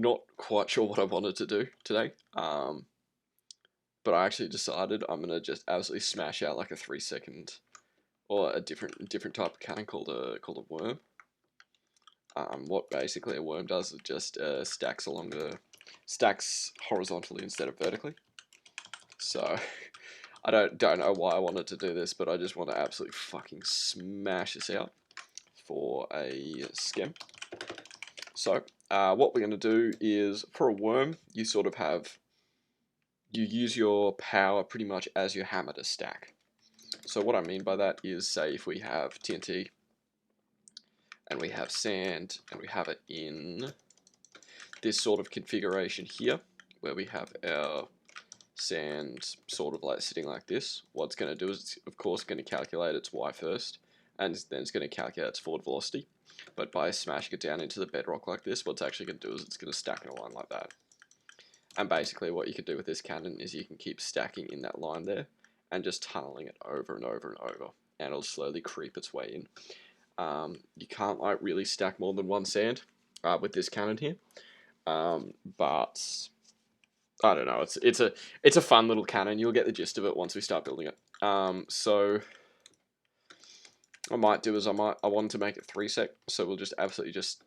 not quite sure what I wanted to do today. But I actually decided I'm gonna just absolutely smash out like a 3 second or a different type of cannon called a worm. What basically a worm does is just stacks horizontally instead of vertically. So I don't know why I wanted to do this, but I just want to absolutely fucking smash this out for a skem. So what we're going to do is, for a worm, you use your power pretty much as your hammer to stack. So what I mean by that is, say if we have TNT and we have sand and we have it in this sort of configuration here, where we have our sand sort of like sitting like this, what it's going to do is it's of course going to calculate its y first, and then it's going to calculate its forward velocity. But by smashing it down into the bedrock like this, what it's actually going to do is it's going to stack in a line like that. And basically what you can do with this cannon is you can keep stacking in that line there and just tunneling it over and over and over, and it'll slowly creep its way in. You can't like really stack more than one sand with this cannon here, but I don't know. It's a fun little cannon. You'll get the gist of it once we start building it. So what I might do is I wanted to make it 3 sec, so we'll just absolutely just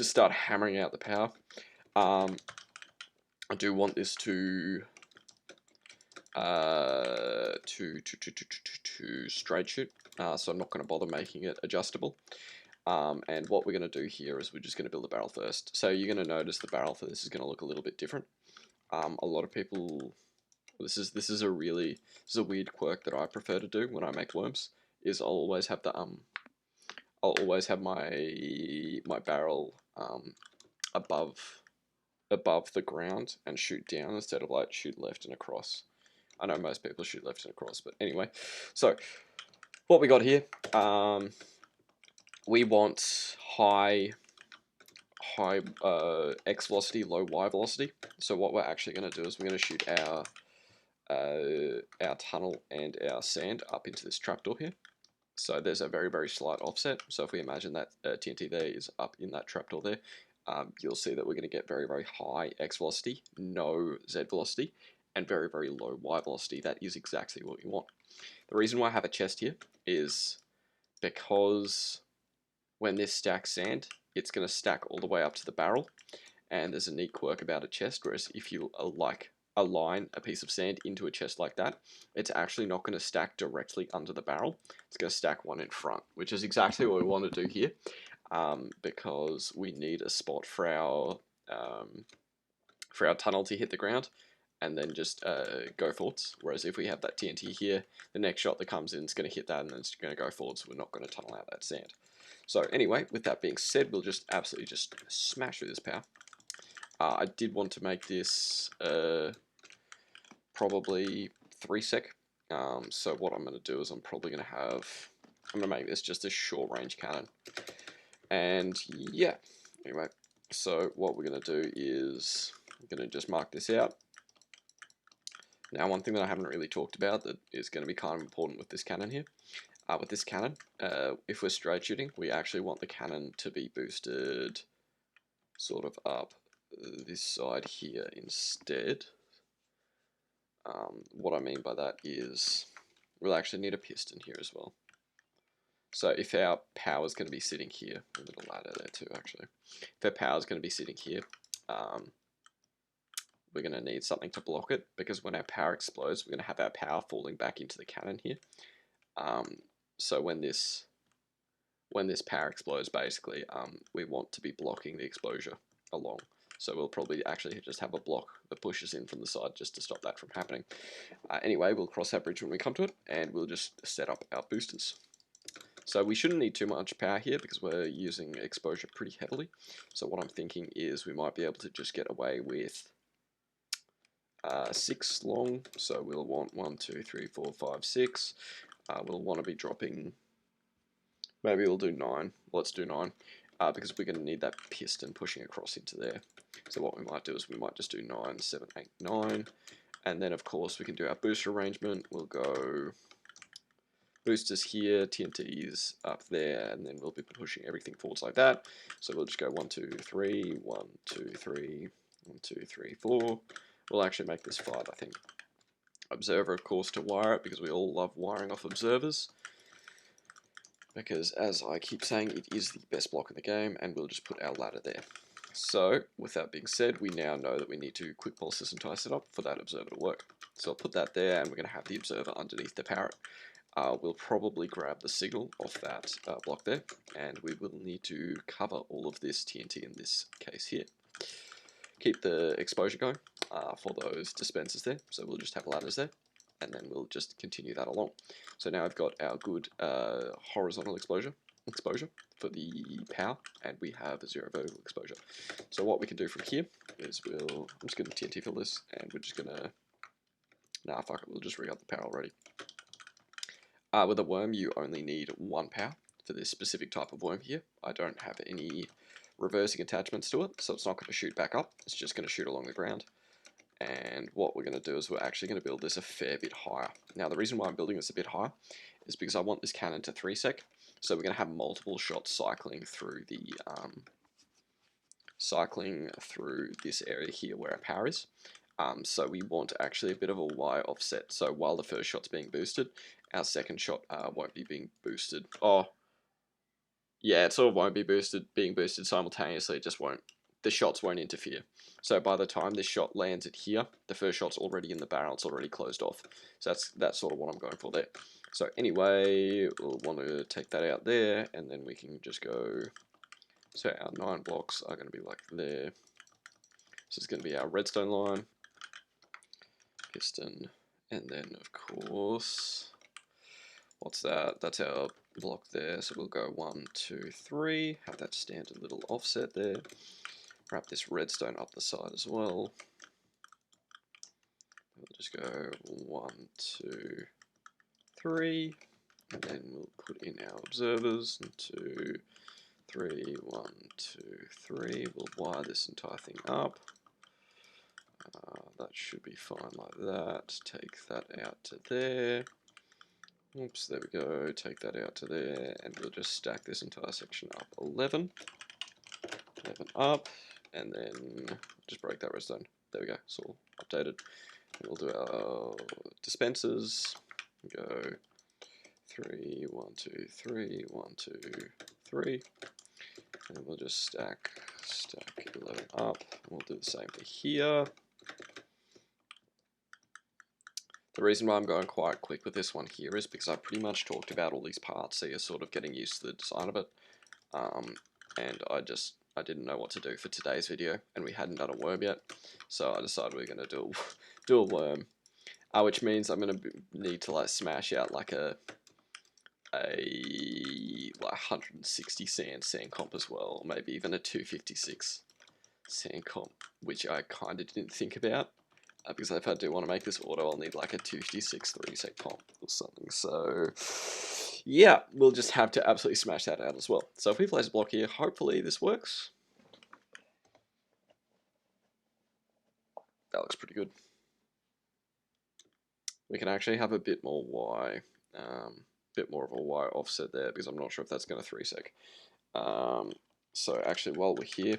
start hammering out the power. I do want this to straight shoot, so I'm not going to bother making it adjustable. And what we're going to do here is we're just going to build a barrel first. So you're going to notice the barrel for this is going to look a little bit different. A lot of people, this is a weird quirk that I prefer to do when I make worms. Is I'll always have my barrel above the ground and shoot down instead of like shoot left and across. I know most people shoot left and across, but anyway. So what we got here, we want high X velocity, low Y velocity. So what we're actually going to do is we're going to shoot our tunnel and our sand up into this trapdoor here. So there's a very slight offset. So if we imagine that TNT there is up in that trapdoor there, you'll see that we're going to get very high X velocity, no Z velocity, and very low Y velocity. That is exactly what you want. The reason why I have a chest here is because when this stacks sand, it's going to stack all the way up to the barrel, and there's a neat quirk about a chest, whereas if you align a piece of sand into a chest like that, it's actually not going to stack directly under the barrel. It's going to stack one in front, which is exactly what we want to do here, because we need a spot for our tunnel to hit the ground and then just go forwards. Whereas if we have that TNT here, the next shot that comes in is going to hit that and then it's going to go forwards. So we're not going to tunnel out that sand. So anyway, with that being said, we'll just absolutely just smash through this power. I did want to make this probably 3 sec. So what I'm going to do is I'm going to make this just a short range cannon. And yeah, anyway, so what we're going to do is I'm going to just mark this out. Now, one thing that I haven't really talked about that is going to be kind of important with this cannon here. With this cannon, if we're straight shooting, we actually want the cannon to be boosted sort of up this side here instead. What I mean by that is we'll actually need a piston here as well. So if our power is going to be sitting here, a little ladder there too actually. If our power is going to be sitting here, we're going to need something to block it, because when our power explodes, we're going to have our power falling back into the cannon here. So when this power explodes, basically, we want to be blocking the explosion along. So we'll probably actually just have a block that pushes in from the side just to stop that from happening. Anyway, we'll cross that bridge when we come to it, and we'll just set up our boosters. So we shouldn't need too much power here because we're using exposure pretty heavily. So what I'm thinking is we might be able to just get away with 6 long. So we'll want 1, 2, 3, 4, 5, 6. We'll want to be dropping, maybe we'll do 9. Let's do 9, because we're going to need that piston pushing across into there. So what we might do is we might just do 9, 7, 8, 9. And then of course we can do our booster arrangement. We'll go boosters here, TNTs up there, and then we'll be pushing everything forwards like that. So we'll just go 1, 2, 3, 1, 2, 3, 1, 2, 3, 4. We'll actually make this 5, I think. Observer, of course, to wire it, because we all love wiring off observers. Because, as I keep saying, it is the best block in the game, and we'll just put our ladder there. So, with that being said, we now know that we need to quick pulse this entire setup for that observer to work. So I'll put that there, and we're going to have the observer underneath the parrot. We'll probably grab the signal off that block there, and we will need to cover all of this TNT in this case here. Keep the exposure going for those dispensers there, so we'll just have ladders there, and then we'll just continue that along. So now I've got our good horizontal exposure for the power, and we have a 0 vertical exposure. So what we can do from here is I'm just going to TNT fill this, and we're just going to, nah, fuck it, we'll just rig up the power already. With a worm, you only need 1 power for this specific type of worm here. I don't have any reversing attachments to it, so it's not going to shoot back up. It's just going to shoot along the ground. And what we're going to do is we're actually going to build this a fair bit higher. Now, the reason why I'm building this a bit higher is because I want this cannon to 3 sec. So we're going to have multiple shots cycling through the this area here where our power is. So we want actually a bit of a Y offset. So while the first shot's being boosted, our second shot won't be being boosted. Oh, yeah, it sort of won't be being boosted simultaneously. It just won't. The shots won't interfere. So by the time this shot lands it here, the first shot's already in the barrel. It's already closed off. So that's sort of what I'm going for there. So anyway, we'll want to take that out there, and then we can just go. So our 9 blocks are going to be like there. This is going to be our redstone line, piston, and then of course, what's that? That's our block there. So we'll go 1, 2, 3. Have that standard little offset there. Wrap this redstone up the side as well. We'll just go 1, 2, 3, and then we'll put in our observers. 2, 3, 1, 2, 3. We'll wire this entire thing up. That should be fine like that. Take that out to there. Oops, there we go. Take that out to there, and we'll just stack this entire section up 11. 11 up, and then just break that redstone. There we go. It's all updated. And we'll do our dispensers. Go 3, 1, 2, 3, 1, 2, 3. And we'll just stack 11 up. We'll do the same for here. The reason why I'm going quite quick with this one here is because I've pretty much talked about all these parts, so you're sort of getting used to the design of it. And I didn't know what to do for today's video, and we hadn't done a worm yet, so I decided we're going to do a worm, which means I'm going to need to like smash out like a like 160 sand comp as well, or maybe even a 256 sand comp, which I kind of didn't think about. Because if I do want to make this auto, I'll need like a 256 3-sec comp or something. So, yeah, we'll just have to absolutely smash that out as well. So if we place a block here, hopefully this works. That looks pretty good. We can actually have a bit more Y, bit more of a Y offset there, because I'm not sure if that's going to 3-sec. So actually, while we're here,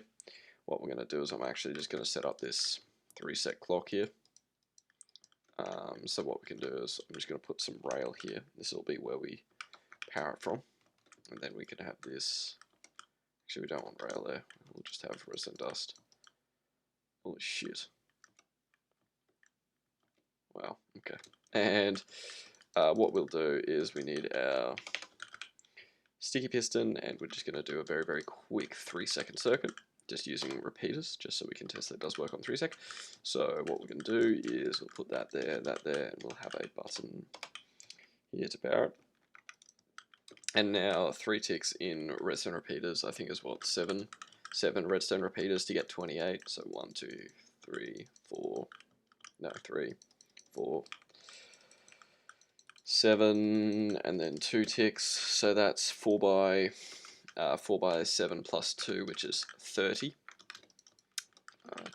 what we're going to do is I'm actually just going to set up this 3-sec clock here. So what we can do is I'm just going to put some rail here. This will be where we power it from, and then we can have this. Actually, we don't want rail there. We'll just have resin dust. Holy shit! Wow. Okay. And what we'll do is we need our sticky piston, and we're just going to do a very, very quick 3-second circuit, just using repeaters, just so we can test that it does work on 3-sec. So what we're going to do is we'll put that there, and we'll have a button here to power it. And now 3 ticks in redstone repeaters, I think is what, 7 redstone repeaters to get 28. So 1, 2, 3, 4, no, 3, 4, 7, and then 2 ticks. So that's 4 by 7 plus 2, which is 30.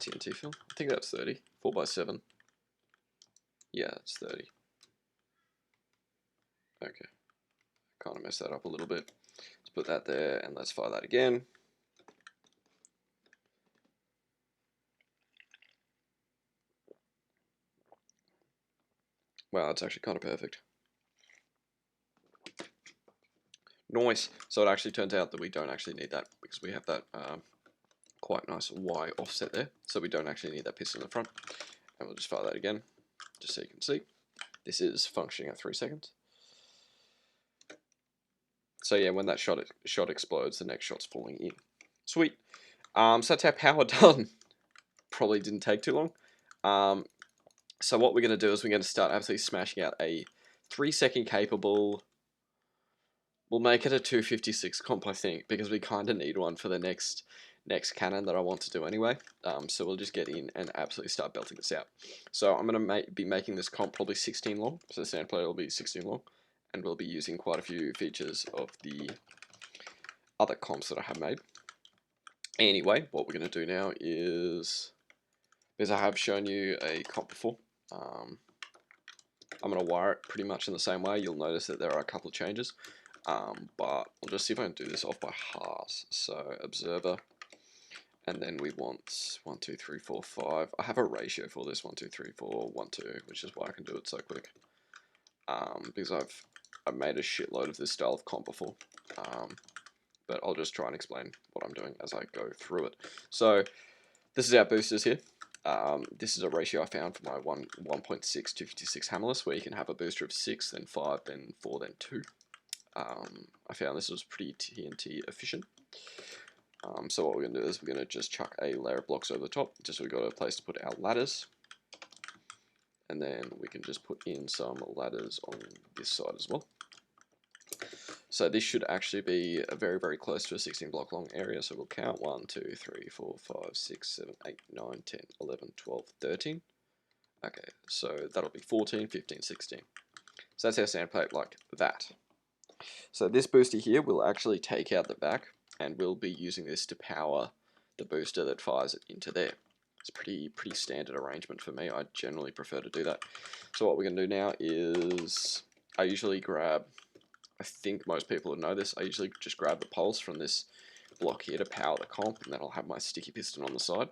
TNT fill. I think that's 30. 4 by 7. Yeah, it's 30. Okay. kind of messed that up a little bit. Let's put that there, and let's fire that again. Wow, it's actually kind of perfect. Nice. So it actually turns out that we don't actually need that because we have that quite nice Y offset there. So we don't actually need that piston in the front. And we'll just fire that again, just so you can see. This is functioning at 3 seconds. So yeah, when that shot explodes, the next shot's falling in. Sweet. So that's our power done. Probably didn't take too long. So what we're going to do is we're going to start absolutely smashing out a 3-second capable. We'll make it a 256 comp, I think, because we kind of need one for the next cannon that I want to do anyway. So we'll just get in and absolutely start belting this out. So I'm going to be making this comp probably 16 long. So the sound player will be 16 long. And we'll be using quite a few features of the other comps that I have made. Anyway, what we're going to do now is, because I have shown you a comp before, I'm going to wire it pretty much in the same way. You'll notice that there are a couple of changes. But I'll just see if I can do this off by halves. So observer, and then we want 1, 2, 3, 4, 5. I have a ratio for this 1, 2, 3, 4, 1, 2, which is why I can do it so quick. Because I've made a shitload of this style of comp before. But I'll just try and explain what I'm doing as I go through it. So this is our boosters here. This is a ratio I found for my 1.6 256 hammerless, where you can have a booster of 6, then 5, then 4, then 2. I found this was pretty TNT efficient. So what we're going to do is we're going to just chuck a layer of blocks over the top, just so we've got a place to put our ladders. And then we can just put in some ladders on this side as well. So this should actually be very, very close to a 16 block long area. So we'll count 1, 2, 3, 4, 5, 6, 7, 8, 9, 10, 11, 12, 13. Okay, so that'll be 14, 15, 16. So that's our sand plate like that. So this booster here will actually take out the back, and we'll be using this to power the booster that fires it into there. It's pretty standard arrangement for me. I generally prefer to do that. So what we're going to do now is I usually grab, I think most people would know this, I usually just grab the pulse from this block here to power the comp, and then I'll have my sticky piston on the side.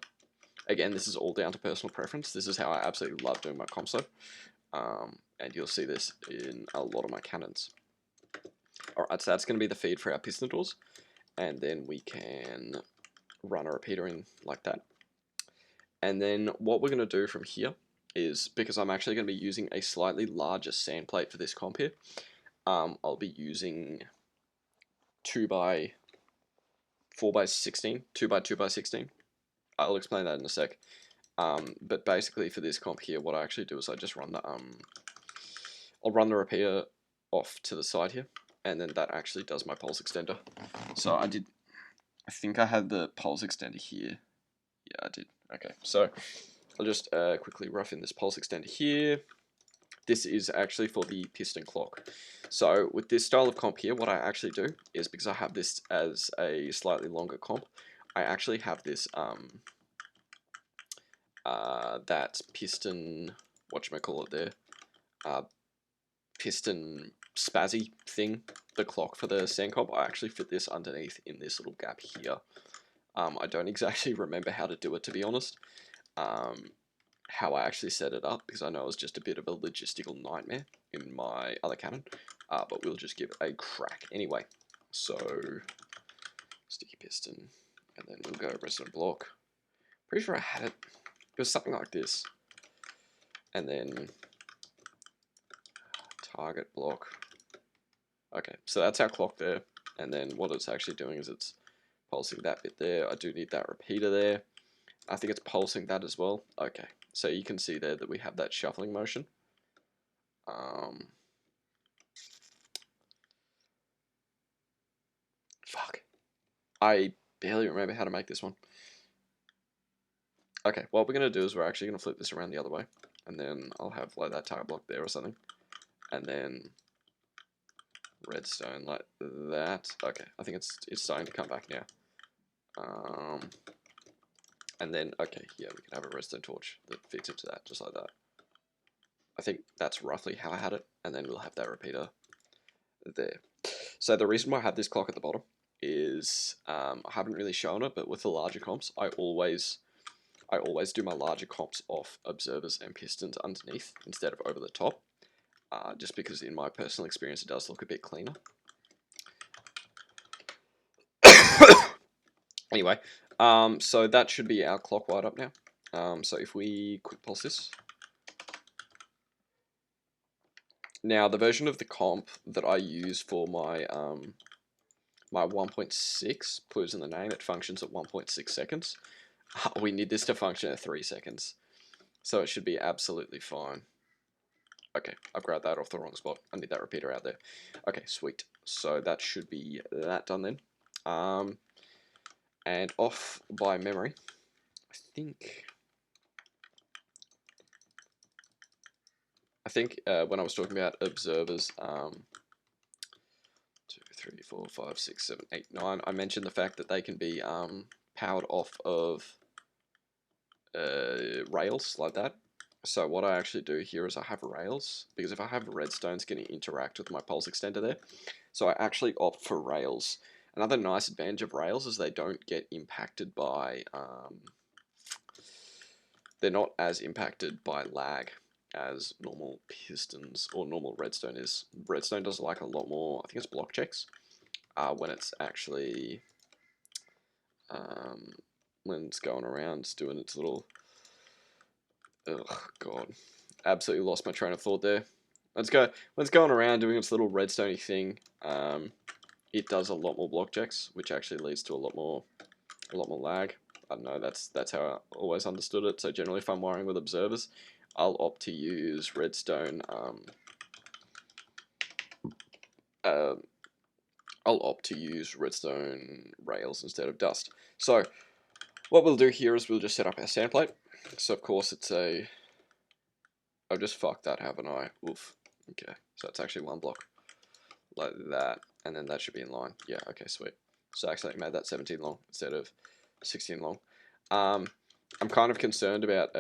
Again, this is all down to personal preference. This is how I absolutely love doing my comp though. And you'll see this in a lot of my cannons. Alright, so that's going to be the feed for our piston doors, and then we can run a repeater in like that. And then what we're going to do from here is, because I'm actually going to be using a slightly larger sand plate for this comp here, I'll be using 2x4x16, 2x2x16. I'll explain that in a sec. But basically for this comp here, what I actually do is I just run the I'll run the repeater off to the side here, and then that actually does my pulse extender. So I think I had the pulse extender here. Yeah, I did. Okay, so I'll just quickly rough in this pulse extender here. This is actually for the piston clock. So with this style of comp here, what I actually do is, because I have this as a slightly longer comp, I actually have this that piston, whatchamacallit there, piston spazzy thing, the clock for the sand comp. I actually fit this underneath in this little gap here. I don't exactly remember how to do it, to be honest. How I actually set it up, because I know it was just a bit of a logistical nightmare in my other cannon, but we'll just give it a crack anyway. So sticky piston, and then we'll go resident block. Pretty sure I had it. It was something like this, and then target block. Okay, so that's our clock there, and then what it's actually doing is it's pulsing that bit there. I do need that repeater there. I think it's pulsing that as well. Okay, so you can see there that we have that shuffling motion. Fuck. I barely remember how to make this one. Okay, what we're going to do is we're actually going to flip this around the other way, and then I'll have like that target block there or something, and then redstone like that. Okay, I think it's starting to come back now. And then, okay, yeah, we can have a redstone torch that fits into that, just like that. I think that's roughly how I had it, and then we'll have that repeater there. So the reason why I have this clock at the bottom is I haven't really shown it, but with the larger comps, I always do my larger comps off observers and pistons underneath instead of over the top, just because in my personal experience it does look a bit cleaner. Anyway, so that should be our clock wired up now. So if we quick pulse this. Now the version of the comp that I use for my my 1.6 clues in the name, it functions at 1.6 seconds. We need this to function at 3 seconds. So it should be absolutely fine. Okay, I've grabbed that off the wrong spot. I need that repeater out there. Okay, sweet. So that should be that done then. And off by memory, I think when I was talking about observers, 2, 3, 4, 5, 6, 7, 8, 9, I mentioned the fact that they can be powered off of rails like that. So what I actually do here is I have rails, because if I have redstone, it's going to interact with my pulse extender there. So I actually opt for rails. Another nice advantage of rails is they don't get impacted by, they're not as impacted by lag as normal pistons or normal redstone is. Redstone does like a lot more, I think it's block checks, when it's actually, when it's going around doing its little, ugh, God, absolutely lost my train of thought there. When it's going around doing its little redstone thing, it does a lot more block checks, which actually leads to a lot more lag. I don't know, that's how I always understood it. So generally if I'm wiring with observers, I'll opt to use redstone, rails instead of dust. So what we'll do here is we'll just set up our sand plate. So of course it's a, I've just fucked that, haven't I? Oof. Okay, so it's actually one block like that, and then that should be in line. Yeah, okay, sweet. So I actually made that 17 long instead of 16 long. I'm kind of concerned about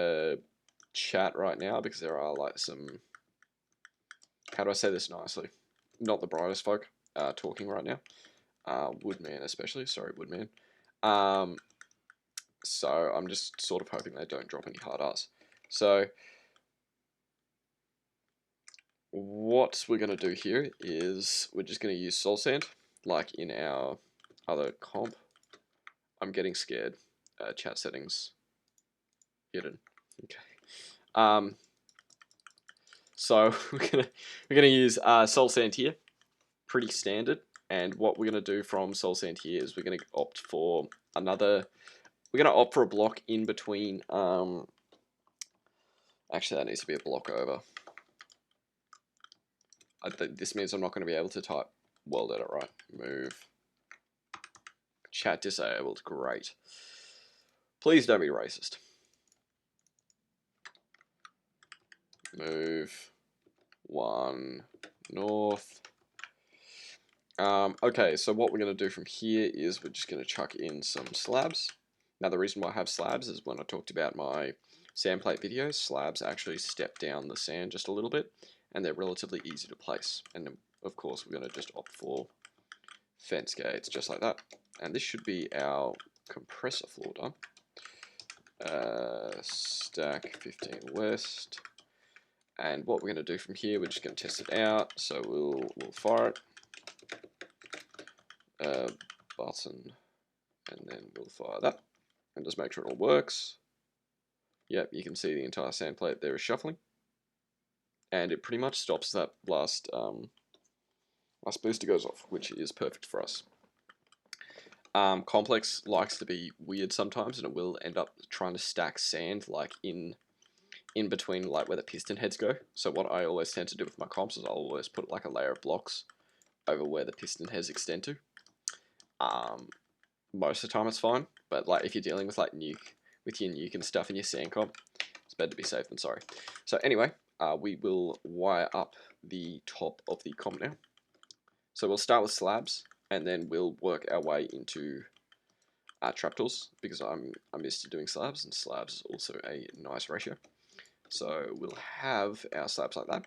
chat right now because there are like some, how do I say this nicely? Not the brightest folk talking right now. Woodman especially, sorry Woodman. So I'm just sort of hoping they don't drop any hard R's. So what we're going to do here is we're just going to use soul sand, like in our other comp. I'm getting scared. Chat settings hidden. Okay. So we're gonna use soul sand here, pretty standard. And what we're gonna do from soul sand here is we're gonna opt for another. We're gonna opt for a block in between. Actually, that needs to be a block over. This means I'm not going to be able to type world edit, right? Move. Chat disabled. Great. Please don't be racist. Move 1 north. Okay, so what we're going to do from here is we're just going to chuck in some slabs. Now the reason why I have slabs is when I talked about my sand plate videos, slabs actually step down the sand just a little bit, and they're relatively easy to place. And then, of course, we're going to just opt for fence gates, just like that. And this should be our compressor floor done. Stack 15 west. And what we're going to do from here, we're just going to test it out. So we'll fire it. Button, and then we'll fire that. And just make sure it all works. Yep, you can see the entire sand plate there is shuffling. And it pretty much stops that last booster goes off, which is perfect for us. Complex likes to be weird sometimes, and it will end up trying to stack sand like in between like where the piston heads go. So what I always tend to do with my comps is I'll always put like a layer of blocks over where the piston heads extend to. Most of the time it's fine, but like if you're dealing with like your nuke and stuff in your sand comp, it's better to be safe than sorry. So anyway, we will wire up the top of the comp now. So we'll start with slabs, and then we'll work our way into trapdoors, because I'm used to doing slabs, and slabs is also a nice ratio. So we'll have our slabs like that,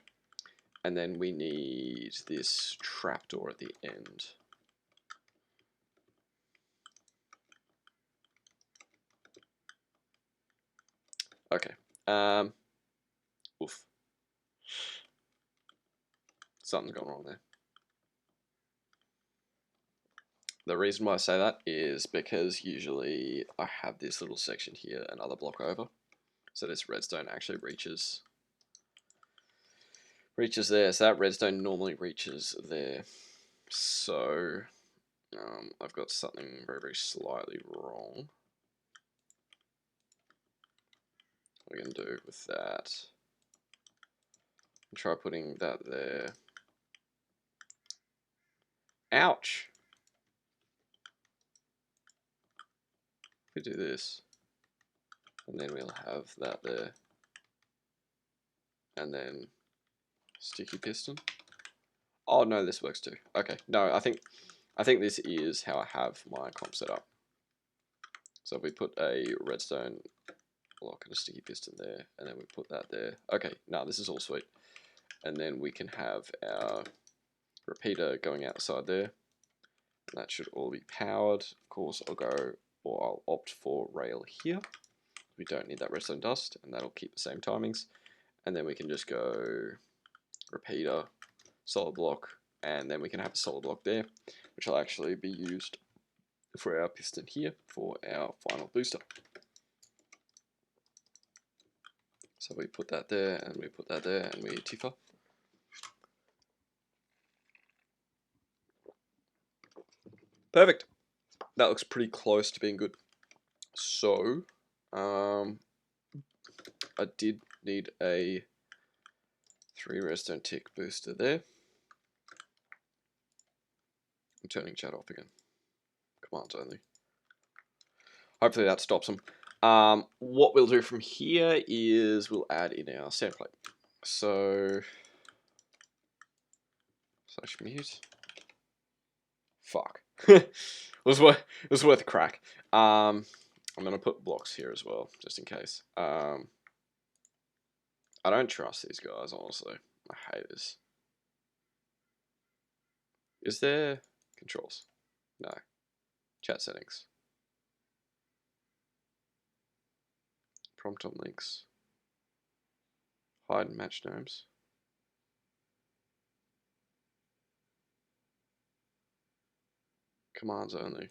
And then we need this trapdoor at the end. Okay. Oof. Something's gone wrong there. The reason why I say that is because usually I have this little section here, another block over. So this redstone actually reaches there. So that redstone normally reaches there. So I've got something very, very slightly wrong. What are we going to do with that? Try putting that there. Ouch! If we do this, and then we'll have that there, and then sticky piston. Oh no, this works too. Okay, no, I think this is how I have my comp set up. So if we put a redstone block and a sticky piston there, and then we put that there. Okay, now this is all sweet. And then we can have our repeater going outside there. And that should all be powered. Of course, I'll opt for rail here. We don't need that redstone dust, and that'll keep the same timings. And then we can just go repeater, solid block, and then we can have a solid block there, which will actually be used for our piston here for our final booster. So we put that there, and we put that there, and we tiffer. Perfect. That looks pretty close to being good. So, I did need a 3 redstone tick booster there. I'm turning chat off again. Commands only. Hopefully that stops them. What we'll do from here is we'll add in our sand plate. So, slash mute. Fuck. it was worth a crack. I'm gonna put blocks here as well, just in case. I don't trust these guys, honestly. I hate this. Is there controls? No. Chat settings. Prompt on links. Hide and match gnomes. Commands only.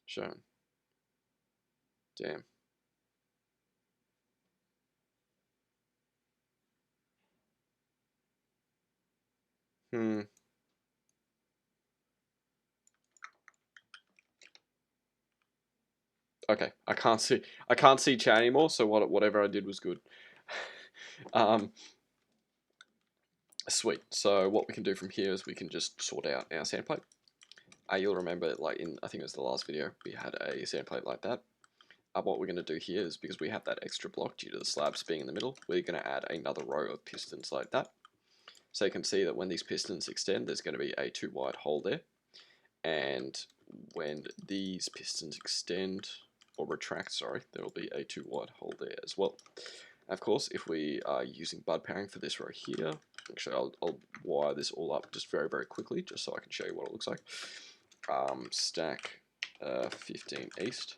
Shown. Damn. Okay, I can't see chat anymore, so whatever I did was good. Sweet. So what we can do from here is we can just sort out our sand plate. You'll remember, like I think it was the last video, we had a sand plate like that. What we're going to do here is, because we have that extra block due to the slabs being in the middle, we're going to add another row of pistons like that. So you can see that when these pistons extend, there's going to be a 2 wide hole there. And when these pistons extend, or retract, sorry, there will be a 2 wide hole there as well. Of course, if we are using bud pairing for this row here, actually I'll wire this all up just very, very quickly, just so I can show you what it looks like. Stack 15 east,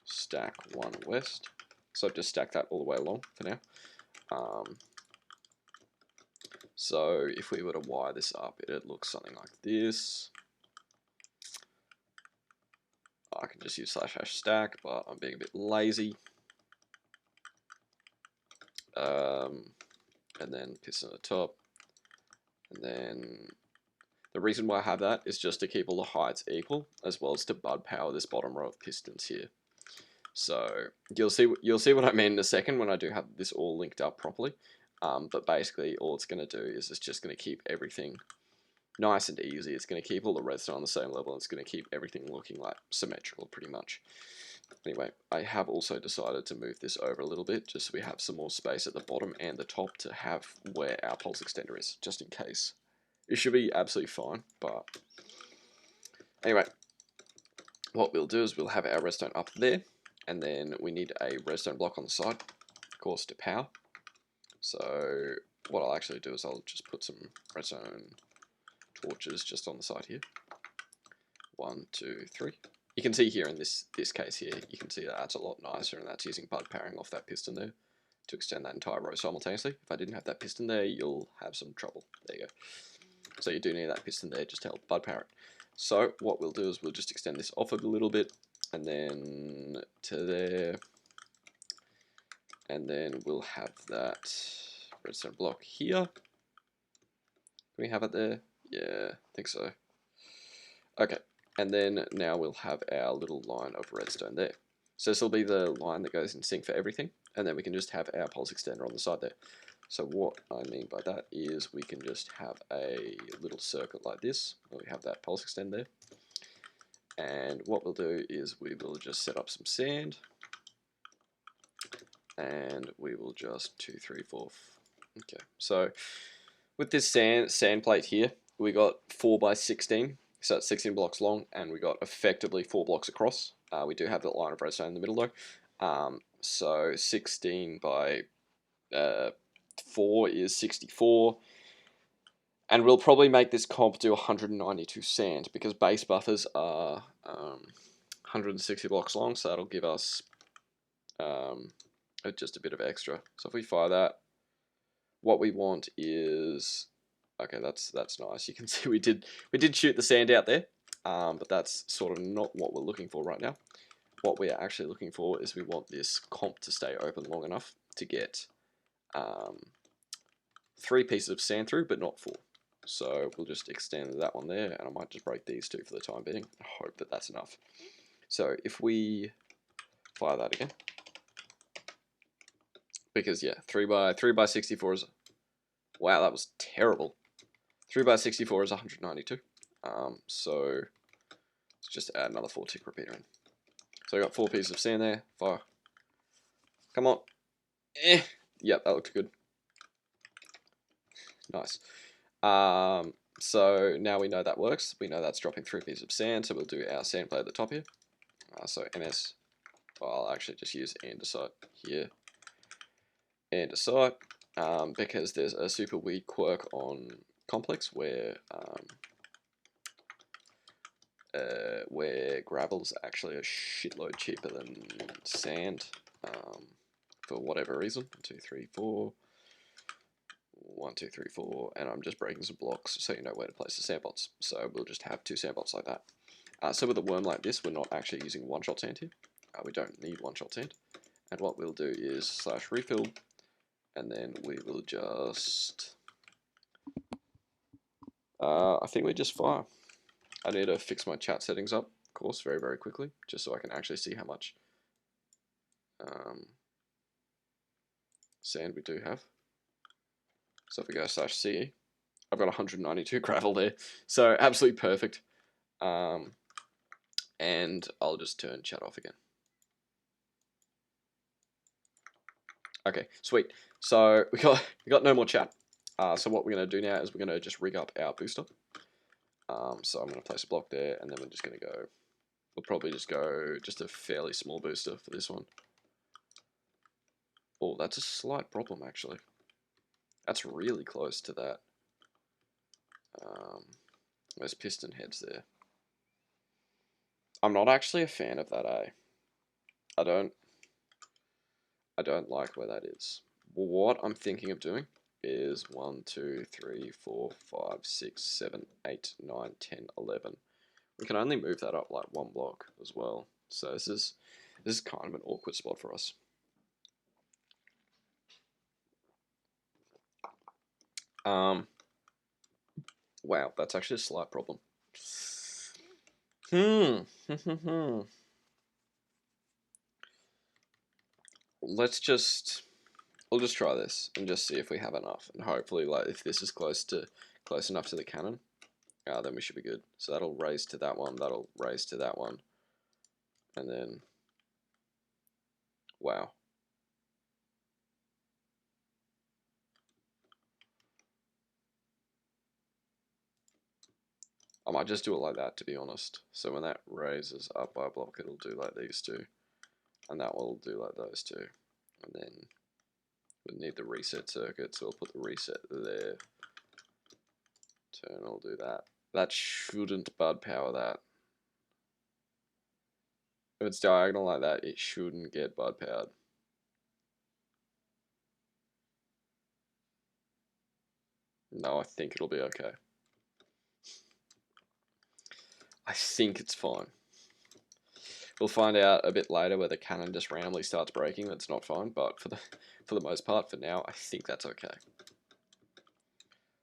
stack 1 west. So I've just stacked that all the way along for now. So if we were to wire this up, it'd look something like this. I can just use /stack, but I'm being a bit lazy. And then piston at the top. And then the reason why I have that is just to keep all the heights equal, as well as to bud power this bottom row of pistons here. So you'll see what I mean in a second when I do have this all linked up properly. But basically all it's going to do is it's just going to keep everything nice and easy. It's going to keep all the redstone on the same level, and it's going to keep everything looking like symmetrical pretty much. Anyway, I have also decided to move this over a little bit, just so we have some more space at the bottom and the top to have where our pulse extender is, just in case. It should be absolutely fine, but anyway, what we'll do is we'll have our redstone up there, and then we need a redstone block on the side, of course, to power. So what I'll actually do is I'll just put some redstone torches just on the side here. 1, 2, 3. You can see here in this case here, you can see that that's a lot nicer, and that's using bud powering off that piston there to extend that entire row simultaneously. If I didn't have that piston there, you'll have some trouble. There you go. So you do need that piston there just to help bud power it. So what we'll do is we'll just extend this off a little bit, and then to there, and then we'll have that redstone block here. Can we have it there? Yeah, I think so. Okay, and then now we'll have our little line of redstone there. So this will be the line that goes in sync for everything, and then we can just have our pulse extender on the side there. So what I mean by that is we can just have a little circuit like this, where we have that pulse extender there. And what we'll do is we will just set up some sand, and we will just 2, 3, 4. Okay, so with this sand plate here, we got 4 by 16, so it's 16 blocks long, and we got effectively 4 blocks across. We do have that line of redstone in the middle though. So 16 by 4 is 64, and we'll probably make this comp do 192 sand because base buffers are 160 blocks long, so that'll give us just a bit of extra. So if we fire that, what we want is, okay, that's nice. You can see we did shoot the sand out there, but that's sort of not what we're looking for right now. What we are actually looking for is we want this comp to stay open long enough to get 3 pieces of sand through, but not 4. So we'll just extend that one there, and I might just break these 2 for the time being. I hope that that's enough. So if we fire that again, because yeah, 3 by 64 is, wow, that was terrible. 3 by 64 is 192. So let's just add another 4 tick repeater in. So I got 4 pieces of sand there. Fire. Come on. Yep, that looks good. Nice. So now we know that works. We know that's dropping 3 pieces of sand, so we'll do our sand play at the top here. So ms, well, I'll actually just use andesite here. Andesite, because there's a super weird quirk on complex where gravel's actually a shitload cheaper than sand, for whatever reason. 1, 2, 3, 4. 1, 2, 3, 4, and I'm just breaking some blocks so you know where to place the sandbots. So we'll just have 2 sandbots like that. So with a worm like this, we're not actually using one-shot sand here. We don't need one-shot sand. And what we'll do is /refill, and then we will just, I think we just fire. I need to fix my chat settings up, of course, very, very quickly, just so I can actually see how much sand we do have. So if we go /ce, I've got 192 gravel there, so absolutely perfect. And I'll just turn chat off again. Okay, sweet. So we got no more chat. So what we're gonna do now is we're gonna just rig up our booster. So I'm gonna place a block there, and then we're just gonna go. We'll probably just go just a fairly small booster for this one. Oh, that's a slight problem actually. That's really close to that. Those piston heads there. I'm not actually a fan of that, eh? I don't like where that is. What I'm thinking of doing is 1, 2, 3, 4, 5, 6, 7, 8, 9, 10, 11. We can only move that up like 1 block as well. So this is kind of an awkward spot for us. Wow, that's actually a slight problem. We'll just try this and just see if we have enough, and hopefully, like, if this is close enough to the cannon, then we should be good. So that'll raise to that one, that'll raise to that one, and then, wow. I might just do it like that, to be honest. So when that raises up by a block, it'll do like these 2, and that will do like those 2, and then We need the reset circuit, so we'll put the reset there. Turn, I'll do that. That shouldn't bud power that. If it's diagonal like that, it shouldn't get bud powered. No, I think it'll be okay. I think it's fine. We'll find out a bit later where the cannon just randomly starts breaking. That's not fine, but for the most part, for now, I think that's okay.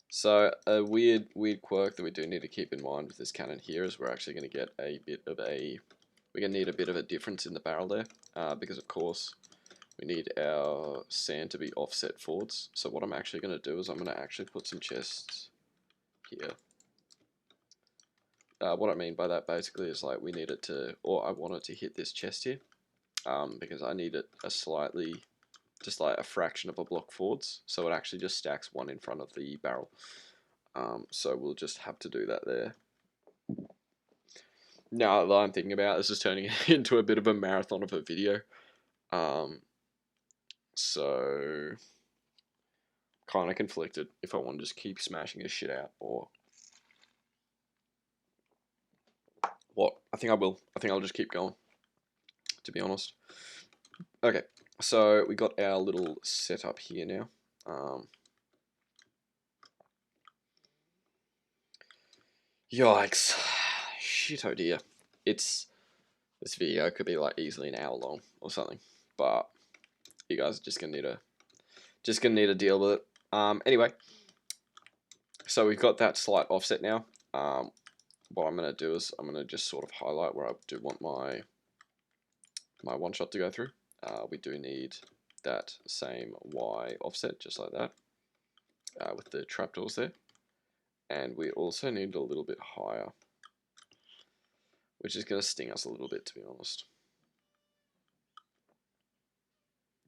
So a weird quirk that we do need to keep in mind with this cannon here is we're actually going to get a bit of a, we're going to need a bit of a difference in the barrel there, because of course we need our sand to be offset forwards. So what I'm actually going to do is I'm going to actually put some chests here. What I mean by that basically is like we need it to, or I want it to hit this chest here, because I need it a slightly, just like a fraction of a block forwards, so it actually just stacks one in front of the barrel. So we'll just have to do that there. Now that I'm thinking about this is turning into a bit of a marathon of a video. So kind of conflicted if I want to just keep smashing this shit out or what. I think I will. I think I'll just keep going, to be honest. Okay, so we got our little setup here now. Yikes. Shit, oh dear. This video could be like easily an hour long or something, but you guys are just gonna need to deal with it. Anyway, so we've got that slight offset now. What I'm gonna do is I'm gonna just sort of highlight where I do want my one shot to go through. We do need that same Y offset, just like that, with the trapdoors there. And we also need a little bit higher, which is going to sting us a little bit, to be honest.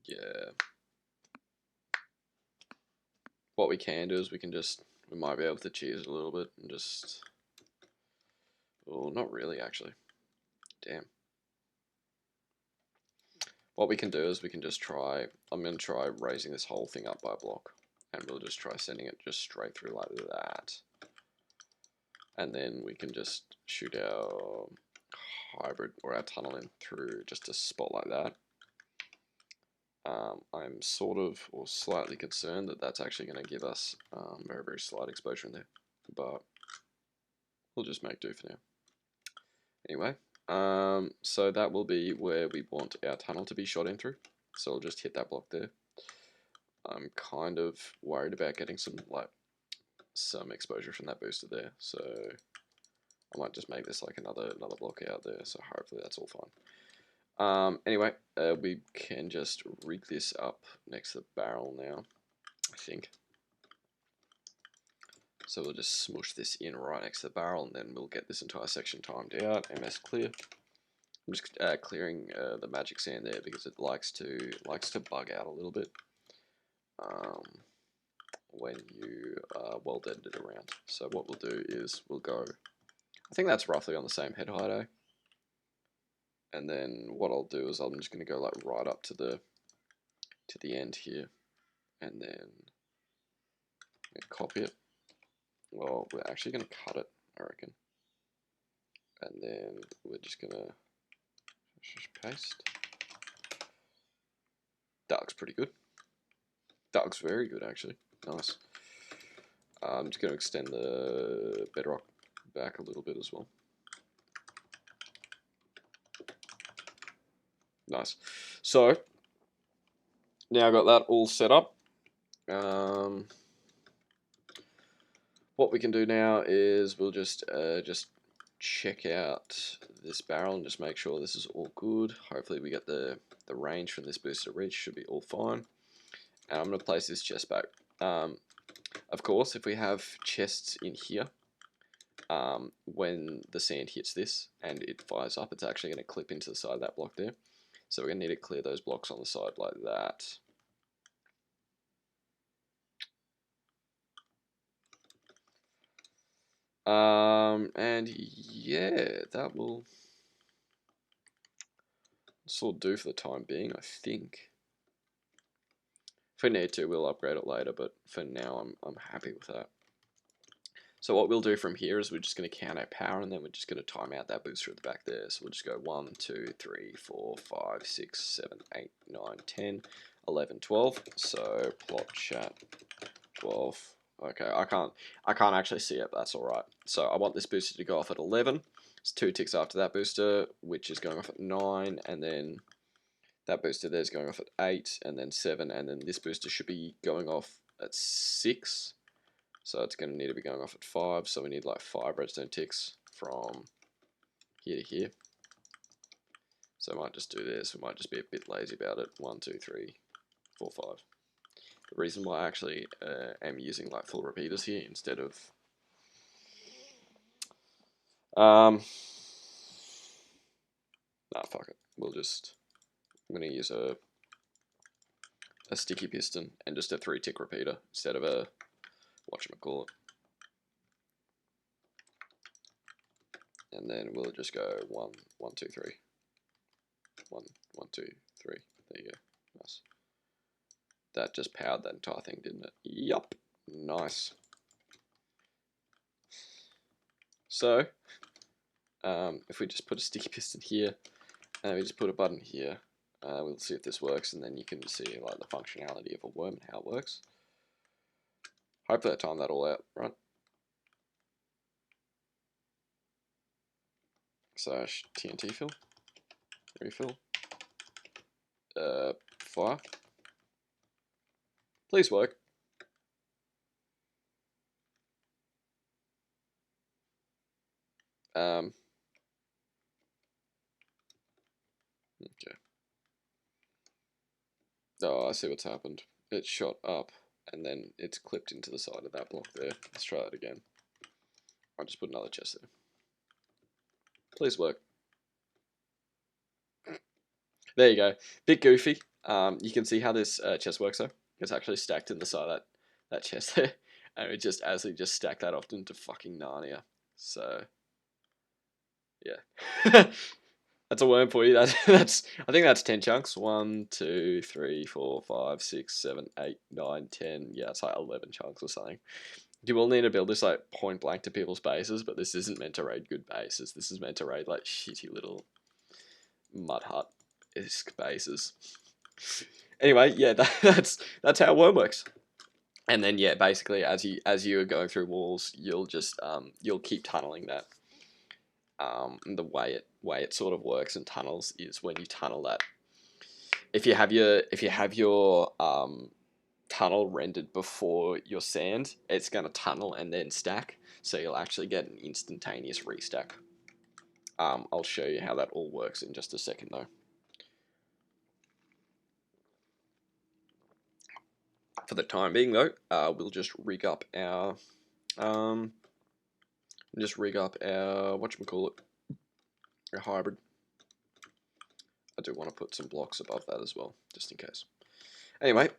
Yeah. What we can do is we might be able to cheese a little bit and just, oh, not really actually. Damn. What we can do is we can just try, I'm going to try raising this whole thing up by a block. And we'll just try sending it just straight through like that. And then we can just shoot our hybrid or our tunnel in through just a spot like that. I'm sort of or slightly concerned that that's actually going to give us very, very slight exposure in there. But we'll just make do for now. Anyway, so that will be where we want our tunnel to be shot in through. So I'll just hit that block there. I'm kind of worried about getting some exposure from that booster there. So I might just make this like another block out there. So hopefully that's all fine. Anyway, we can just rig this up next to the barrel now, I think. So we'll just smush this in right next to the barrel, and then we'll get this entire section timed out. MS clear. I'm just clearing the magic sand there because it likes to bug out a little bit when you well-deaded it around. So what we'll do is we'll go, I think that's roughly on the same head height, eh? And then what I'll do is I'm just going to go like right up to the end here, and then copy it. Well, we're actually going to cut it, I reckon. And then we're just going to just paste. That looks pretty good. That looks very good, actually. Nice. I'm just going to extend the bedrock back a little bit as well. Nice. So, now I've got that all set up. What we can do now is we'll just check out this barrel and just make sure this is all good. Hopefully we get the range from this booster reach, should be all fine. And I'm going to place this chest back. Of course, if we have chests in here, when the sand hits this and it fires up, it's actually going to clip into the side of that block there. So we're going to need to clear those blocks on the side like that. And yeah, that will sort of do for the time being, I think. If we need to, we'll upgrade it later, but for now, I'm happy with that. So what we'll do from here is we're just going to count our power, and then we're just going to time out that booster at the back there. So we'll just go 1, 2, 3, 4, 5, 6, 7, 8, 9, 10, 11, 12. So plot chat 12. Okay, I can't actually see it, but that's alright. So I want this booster to go off at 11. It's 2 ticks after that booster, which is going off at 9, and then that booster there is going off at 8, and then 7, and then this booster should be going off at 6. So it's going to need to be going off at 5, so we need like 5 redstone ticks from here to here. So I might just do this, we might just be a bit lazy about it. 1, 2, 3, 4, 5. The reason why I actually am using like full repeaters here instead of... nah, fuck it. We'll just... I'm going to use a sticky piston and just a 3-tick repeater instead of a... whatchamacallit. And then we'll just go 1, 1, 2, 3. 1, 1, 2, 3. There you go. Nice. That just powered that entire thing, didn't it? Yup. Nice. So, if we just put a sticky piston here, and we just put a button here, we'll see if this works, and then you can see like the functionality of a worm and how it works. Hopefully I timed that all out, right? Slash TNT fill. Refill. Fire. Please work. Okay. Oh, I see what's happened. It shot up, and then it's clipped into the side of that block there. Let's try that again. I'll just put another chest there. Please work. There you go. Bit goofy. You can see how this chest works though. It's actually stacked in the side of that chest there. And it just as we just stack that off into fucking Narnia. So yeah. That's a worm for you. That's I think that's 10 chunks. 1, 2, 3, 4, 5, 6, 7, 8, 9, 10. Yeah, it's like 11 chunks or something. You will need to build this like point blank to people's bases, but this isn't meant to raid good bases. This is meant to raid like shitty little mud hut-esque bases. Anyway, yeah, that's how worm works. And then yeah, basically as you are going through walls, you'll just you'll keep tunneling that. The way it sort of works in tunnels is when you tunnel that. If you have your tunnel rendered before your sand, it's going to tunnel and then stack, so you'll actually get an instantaneous restack. I'll show you how that all works in just a second though. For the time being though, we'll just rig up our whatchamacallit, our hybrid. I do want to put some blocks above that as well, just in case. Anyway,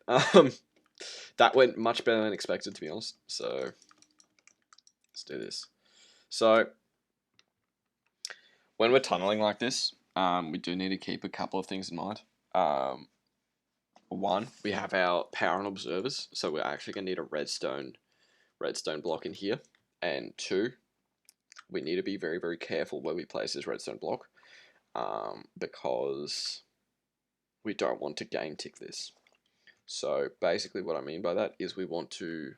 that went much better than expected, to be honest. So let's do this. So when we're tunneling like this, we do need to keep a couple of things in mind. One, we have our power and observers, so we're actually going to need a redstone block in here. And 2, we need to be very, very careful where we place this redstone block, because we don't want to game tick this. So basically what I mean by that is we want to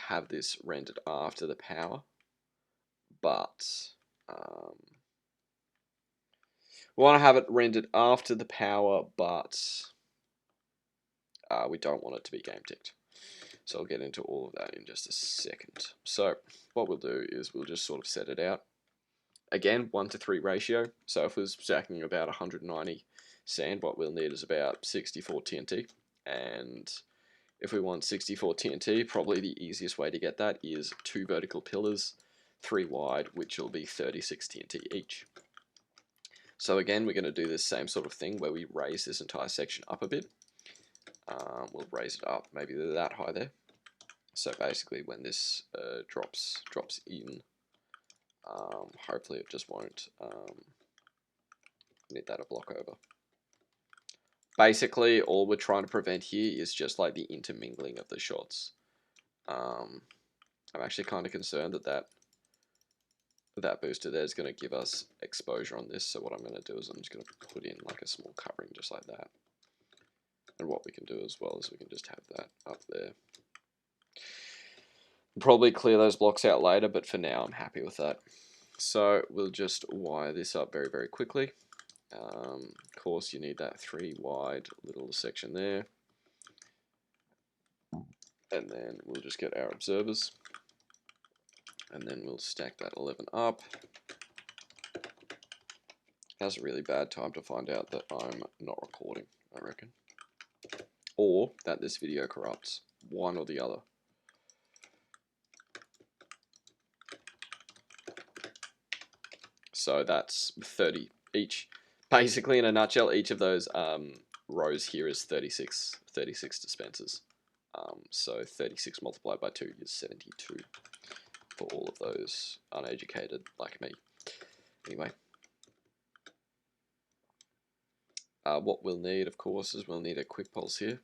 have this rendered after the power, but we want to have it rendered after the power, but we don't want it to be game ticked. So I'll get into all of that in just a second. So what we'll do is we'll just sort of set it out. Again, 1:3 ratio. So if we're stacking about 190 sand, what we'll need is about 64 TNT. And if we want 64 TNT, probably the easiest way to get that is 2 vertical pillars, 3 wide, which will be 36 TNT each. So again, we're going to do this same sort of thing where we raise this entire section up a bit. We'll raise it up, maybe that high there. So basically when this drops in, hopefully it just won't need that a block over. basically all we're trying to prevent here is just like the intermingling of the shots. I'm actually kind of concerned that that booster there is going to give us exposure on this. So what I'm going to do is I'm just going to put in like a small covering just like that. And what we can do as well is we can just have that up there. Probably clear those blocks out later, but for now I'm happy with that. So we'll just wire this up very, very quickly. Of course, you need that 3 wide little section there. And then we'll just get our observers. And then we'll stack that 11 up. That's a really bad time to find out that I'm not recording, I reckon. Or that this video corrupts. One or the other. So that's 30 each. Basically, in a nutshell, each of those rows here is 36 dispensers. So 36 multiplied by 2 is 72 for all of those uneducated like me. Anyway. What we'll need, of course, is we'll need a quick pulse here.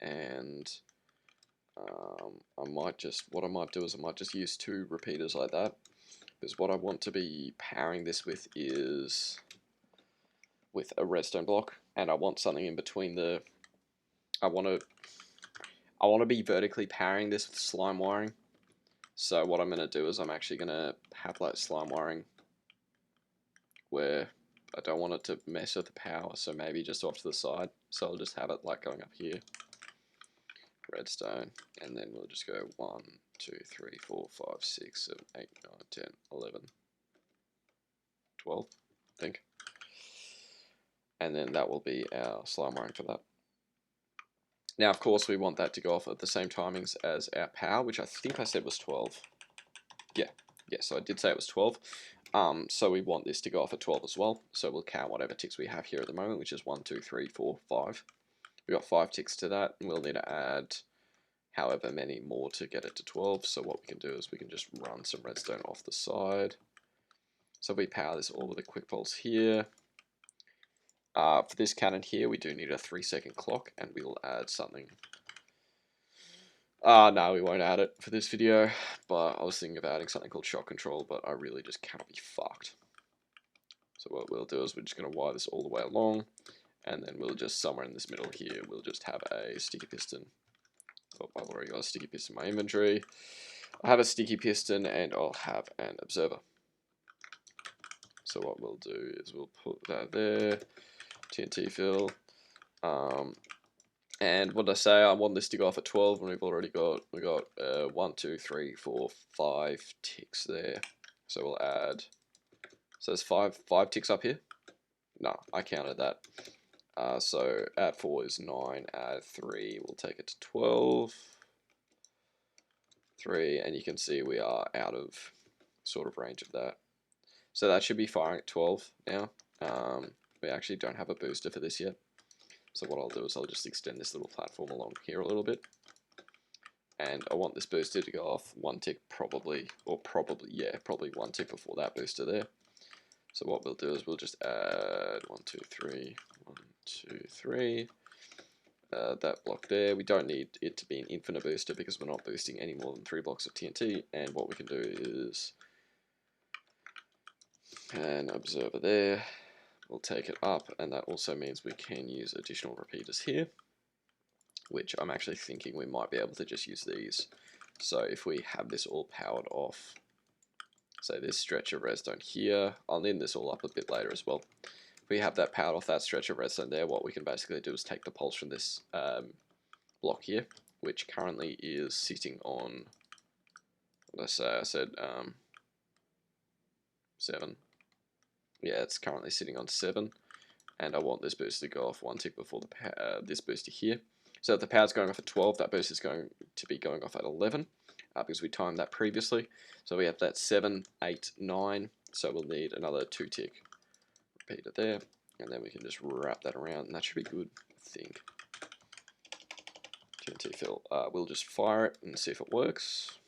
And what I might do is I might just use 2 repeaters like that. Because what I want to be powering this with is with a redstone block, and I want something in between the. I want to be vertically powering this with slime wiring. So what I'm going to do is I'm actually going to have like slime wiring where I don't want it to mess with the power, so maybe just off to the side. So I'll just have it like going up here, redstone, and then we'll just go 1, 2, 3, 4, 5, 6, 7, 8, 9, 10, 11, 12, I think. And then that will be our slime wiring for that. Now, of course, we want that to go off at the same timings as our power, which I think I said was 12. Yeah, so I did say it was 12. So we want this to go off at 12 as well. So we'll count whatever ticks we have here at the moment, which is 1, 2, 3, 4, 5. We've got 5 ticks to that, and we'll need to add however many more to get it to 12. So what we can do is we can just run some redstone off the side. So if we power this all with a quick pulse here. For this cannon here, we do need a 3-second clock, and we'll add something. No, we won't add it for this video, but I was thinking of adding something called shot control, but I really just cannot be fucked. So what we'll do is we're just going to wire this all the way along, and then we'll just, somewhere in this middle here, we'll just have a sticky piston. Oh, I've already got a sticky piston in my inventory. I'll have a sticky piston, and I'll have an observer. So what we'll do is we'll put that there. TNT fill, and what did I say? I want this to go off at 12, and we got 1, 2, 3, 4, 5 ticks there. So we'll add. So there's five ticks up here. No, I counted that. So add 4 is 9. Add 3, we'll take it to 12. 3, and you can see we are out of sort of range of that. So that should be firing at 12 now. We actually don't have a booster for this yet. So what I'll do is I'll just extend this little platform along here a little bit. And I want this booster to go off 1 tick probably 1 tick before that booster there. So what we'll do is we'll just add 1, 2, 3, 1, 2, 3. That block there. We don't need it to be an infinite booster because we're not boosting any more than 3 blocks of TNT. And what we can do is an observer there. We'll take it up, and that also means we can use additional repeaters here, which I'm actually thinking we might be able to just use these. So if we have this all powered off, say this stretch of redstone here, I'll need this all up a bit later as well. If we have that powered off that stretch of redstone there, what we can basically do is take the pulse from this block here, which currently is sitting on, what did I say? I said 7. Yeah, it's currently sitting on 7, and I want this booster to go off 1 tick before the this booster here. So if the power's going off at 12, that booster is going to be going off at 11, because we timed that previously. So we have that 7, 8, 9, so we'll need another 2 tick repeater there, and then we can just wrap that around, and that should be good, I think. TNT fill. We'll just fire it and see if it works.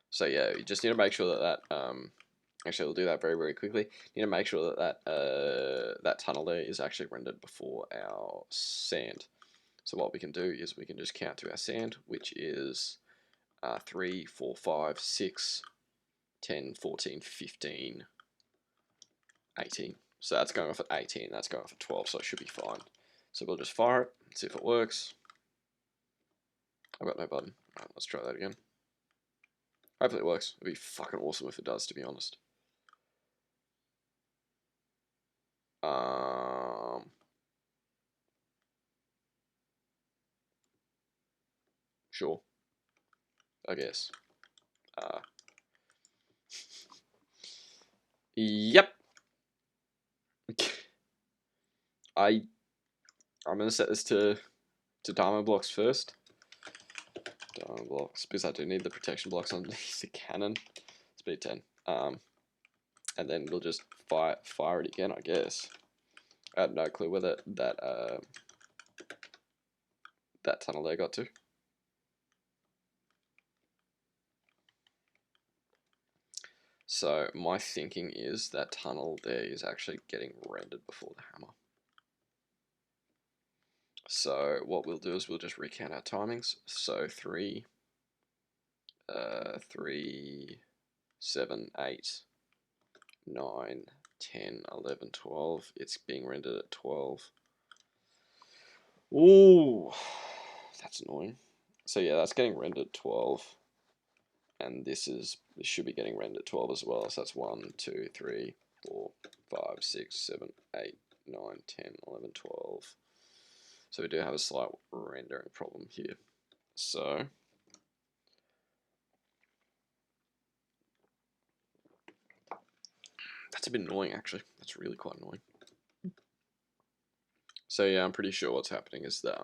So yeah, you just need to make sure that Actually, we'll do that very, very quickly. Need to make sure that that tunnel there is actually rendered before our sand. So what we can do is we can just count to our sand, which is 3, 4, 5, 6, 10, 14, 15, 18. So that's going off at 18, that's going off at 12, so it should be fine. So we'll just fire it, see if it works. I've got no button. Alright, let's try that again. Hopefully it works. It'd be fucking awesome if it does, to be honest. Sure. I guess. Yep. I'm gonna set this to diamond blocks first. Diamond blocks, because I do need the protection blocks underneath the cannon. Speed 10. And then we'll just fire it again, I guess. I have no clue where that tunnel there got to. So my thinking is that tunnel there is actually getting rendered before the hammer. So what we'll do is we'll just recount our timings. So 3, 7, 8, 9, 10, 11, 12. It's being rendered at 12. Ooh, that's annoying. So yeah, that's getting rendered 12. And this should be getting rendered at 12 as well. So that's 1, 2, 3, 4, 5, 6, 7, 8, 9, 10, 11, 12. So we do have a slight rendering problem here. So that's a bit annoying, actually. That's really quite annoying. So yeah, I'm pretty sure what's happening is that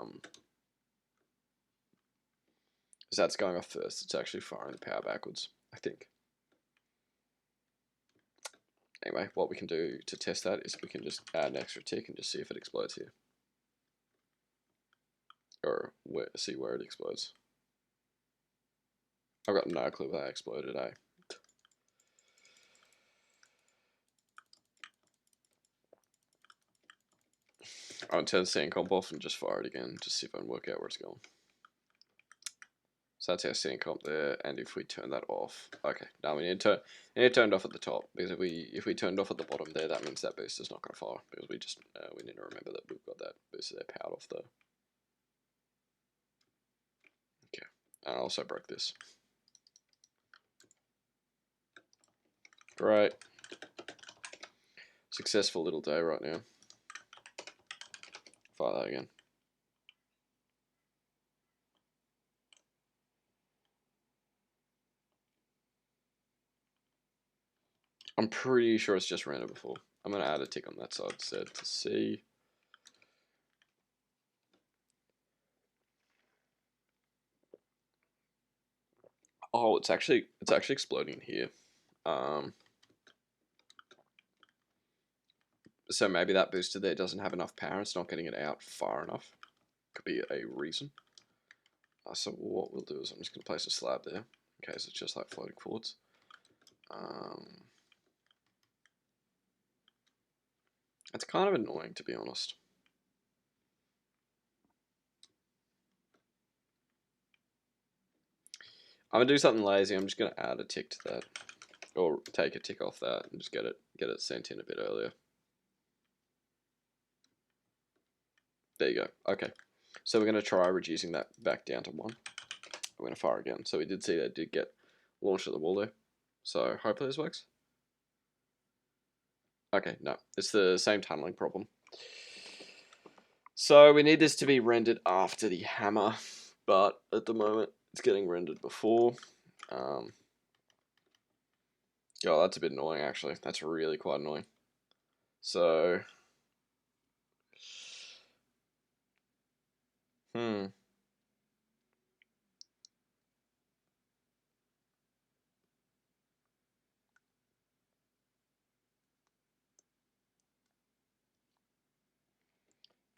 that's going off first. It's actually firing the power backwards, I think. Anyway, what we can do to test that is we can just add an extra tick and just see if it explodes here. Or see where it explodes. I've got no clue where that exploded, eh? I'm going to turn the sand comp off and just fire it again, just see if I can work out where it's going. So that's our sand comp there, and if we turn that off, okay, now we need to turn it off at the top, because if we turned off at the bottom there, that means that booster's not going to fire, because we need to remember that we've got that booster there powered off though. Okay, and I also broke this. Great. Successful little day right now. Fire that again. I'm pretty sure it's just rendered before. I'm going to add a tick on that side instead to see. Oh, it's actually exploding here. So maybe that booster there doesn't have enough power. It's not getting it out far enough. Could be a reason. So what we'll do is I'm just going to place a slab there, in case it's just like floating forwards. It's kind of annoying, to be honest. I'm going to do something lazy. I'm just going to add a tick to that. Or take a tick off that and just get it sent in a bit earlier. There you go. Okay. So we're going to try reducing that back down to 1. We're going to fire again. So we did see that it did get launched at the wall there. So hopefully this works. Okay, no. It's the same tunneling problem. So we need this to be rendered after the hammer. But at the moment, it's getting rendered before. Oh, that's a bit annoying, actually. That's really quite annoying. So...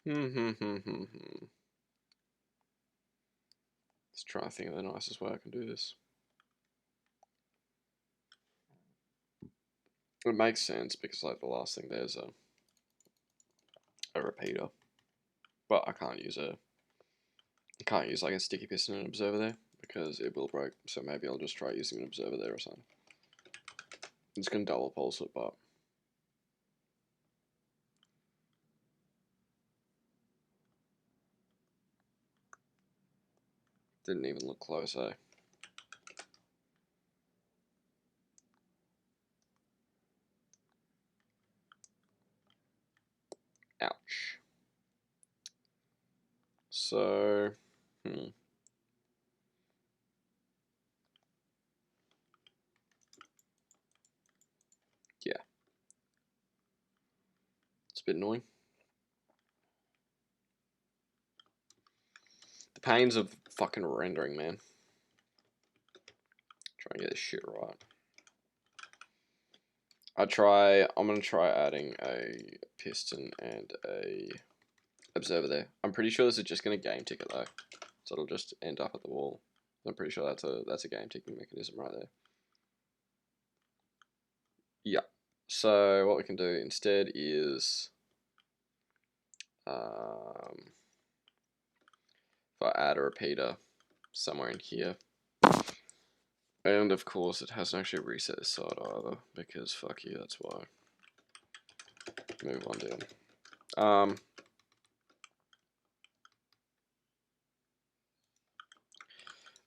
Let's try and think of the nicest way I can do this. It makes sense because like the last thing there's a repeater, but I can't use like a sticky piston and observer there because it will break. So maybe I'll just try using an observer there or something. It's gonna double pulse it, but didn't even look close, eh? Ouch. So, yeah, it's a bit annoying. The pains of fucking rendering, man. Try and get this shit right. I'm gonna try adding a piston and a observer there. I'm pretty sure this is just gonna game tick it though. So it'll just end up at the wall. I'm pretty sure that's a game ticking mechanism right there. Yeah. So what we can do instead is if I add a repeater somewhere in here. And of course it hasn't actually reset this side either, because fuck you, that's why. Move on down.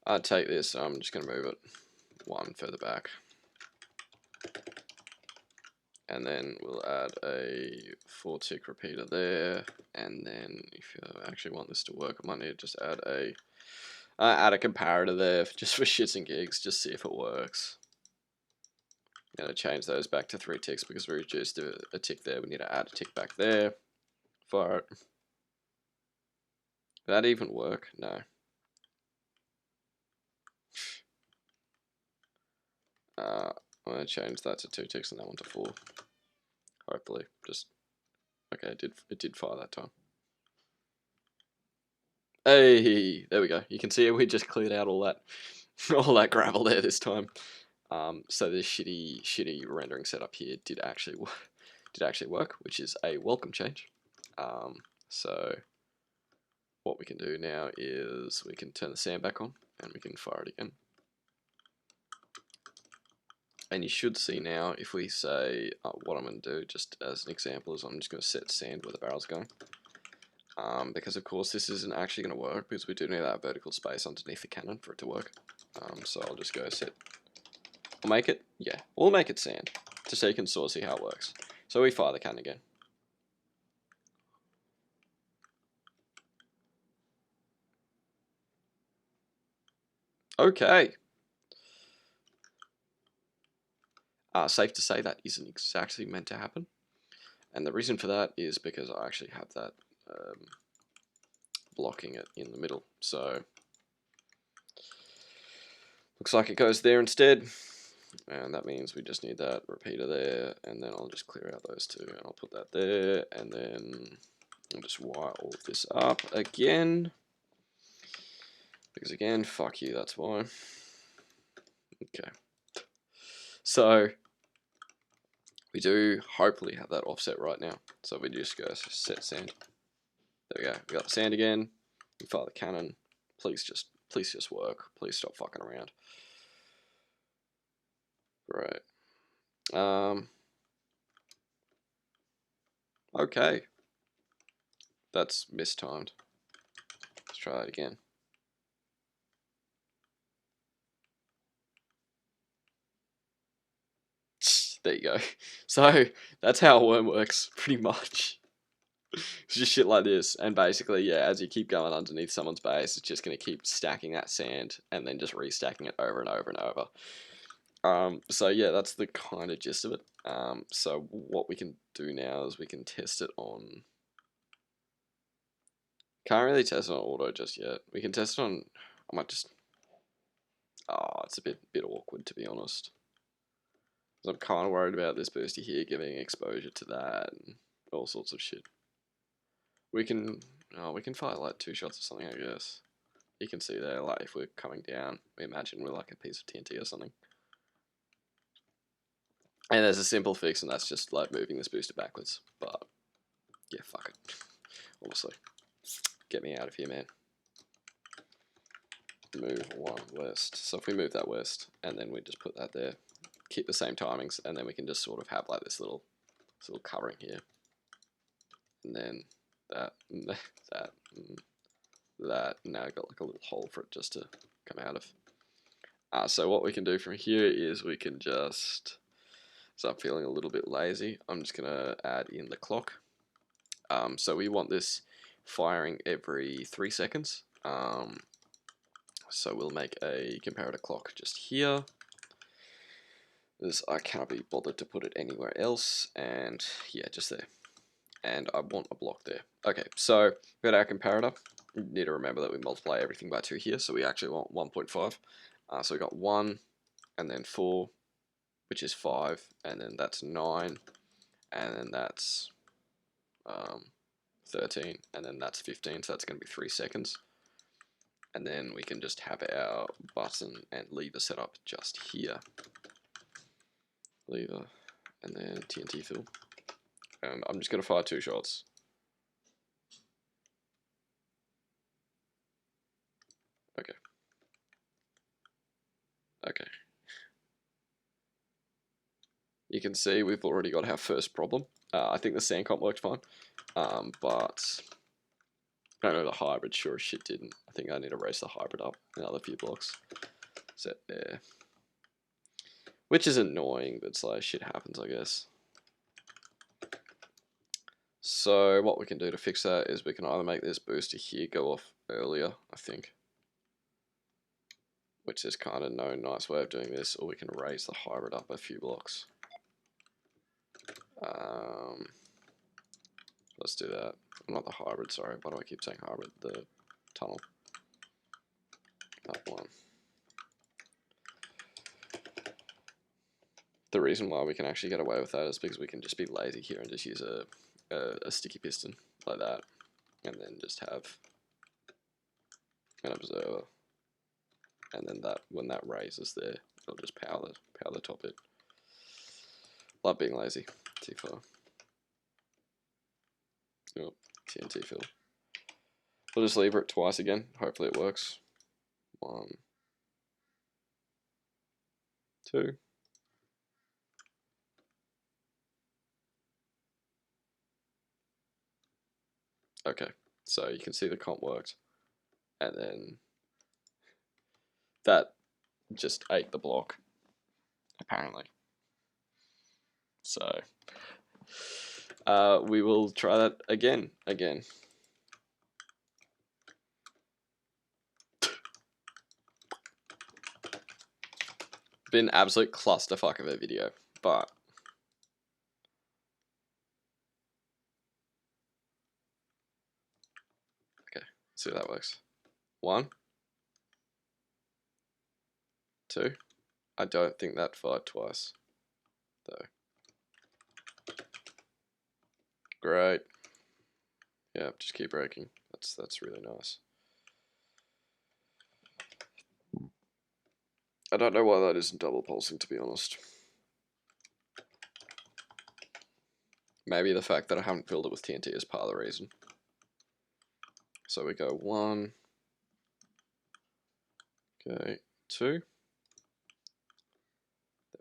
I'd take this, I'm just gonna move it one further back. And then we'll add a 4-tick repeater there, and then if you actually want this to work, I might need to just add a comparator there, just for shits and gigs, just see if it works. I'm going to change those back to 3 ticks because we reduced a tick there. We need to add a tick back there. Fire it. Did that even work? No. I'm going to change that to 2 ticks and that one to 4. Hopefully. Just, okay, it did fire that time. Hey, there we go. You can see we just cleared out all that gravel there this time. So this shitty rendering setup here did actually work, which is a welcome change. So what we can do now is we can turn the sand back on and we can fire it again. And you should see now, if we say what I'm going to do, just as an example, is I'm just going to set sand where the barrel's going. Because of course this isn't actually going to work because we do need that vertical space underneath the cannon for it to work. So I'll just go set. We'll make it, yeah, we'll make it sand, just so you can sort of see how it works. So we fire the cannon again. Okay. Safe to say that isn't exactly meant to happen. And the reason for that is because I actually have that blocking it in the middle. So looks like it goes there instead. And that means we just need that repeater there. And then I'll just clear out those two. And I'll put that there. And then I'll just wire all of this up again. Because again, fuck you, that's why. Okay. So we do hopefully have that offset right now. So we just go set sand. There we go. We got the sand again. We fire the cannon. Please just work. Please stop fucking around. Right. Okay. That's mistimed. Let's try it again. There you go. So that's how a worm works, pretty much. It's just shit like this, and basically, yeah, as you keep going underneath someone's base, it's just going to keep stacking that sand, and then just restacking it over and over and over. So yeah, that's the kind of gist of it. So what we can do now is we can test it on... Can't really test it on auto just yet. We can test it on... I might just... Oh, it's a bit awkward, to be honest. I'm kind of worried about this boosty here giving exposure to that and all sorts of shit. We can fire like 2 shots or something, I guess. You can see there, like if we're coming down, we imagine we're like a piece of TNT or something. And there's a simple fix, and that's just like moving this booster backwards. But yeah, fuck it. Honestly, get me out of here, man. Move one west. So if we move that west, and then we just put that there, keep the same timings, and then we can just sort of have like this little covering here, and then that, that, that. Now I've got like a little hole for it just to come out of. So what we can do from here is we can just, so I'm feeling a little bit lazy, I'm just gonna add in the clock. So we want this firing every 3 seconds. So we'll make a comparator clock just here, as I cannot be bothered to put it anywhere else, and yeah, just there. And I want a block there. Okay, so we got our comparator. We need to remember that we multiply everything by 2 here, so we actually want 1.5. So we got 1, and then 4, which is 5, and then that's 9, and then that's 13, and then that's 15, so that's going to be 3 seconds. And then we can just have our button and lever set up just here. Lever, and then TNT fill. And I'm just going to fire 2 shots. Okay. Okay. You can see we've already got our first problem. I think the sand comp worked fine, but I don't know, the hybrid sure as shit didn't. I think I need to raise the hybrid up another few blocks. Set there. Which is annoying, but it's like shit happens, I guess. So what we can do to fix that is we can either make this booster here go off earlier, I think. Which is kind of no nice way of doing this, or we can raise the hybrid up a few blocks. Let's do that. Not the hybrid, sorry. Why do I keep saying hybrid? The tunnel. Up 1. The reason why we can actually get away with that is because we can just be lazy here and just use a sticky piston like that, and then just have an observer, and then that when that raises there, it'll just power the top bit. Love being lazy. Too far. Oh, TNT fill. We'll just lever it twice again. Hopefully it works. 1, 2. Okay, so you can see the comp worked, and then that just ate the block, apparently. So we will try that again. Been an absolute clusterfuck of a video, but okay, see if that works. 1, 2. I don't think that fired twice, though. Great. Yeah, just keep breaking. That's really nice. I don't know why that isn't double pulsing, to be honest. Maybe the fact that I haven't filled it with TNT is part of the reason. So we go 1. Okay, 2. There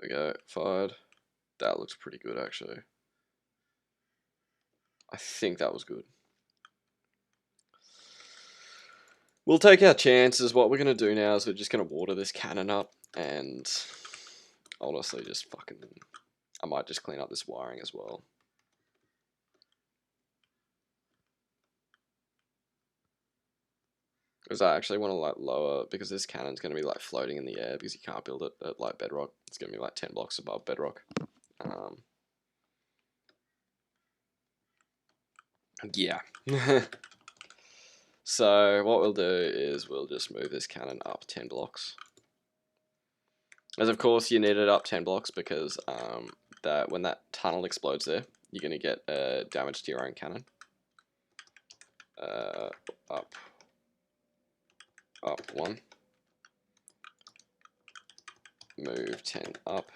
we go, fired. That looks pretty good, actually. I think that was good. We'll take our chances. What we're going to do now is we're just going to water this cannon up, and honestly just fucking, I might just clean up this wiring as well. Because I actually want to like lower, because this cannon's going to be like floating in the air because you can't build it at like bedrock. It's going to be like 10 blocks above bedrock. Yeah. So what we'll do is we'll just move this cannon up 10 blocks. As of course you need it up 10 blocks because that when that tunnel explodes there, you're going to get damage to your own cannon. Up 1. Move 10 up,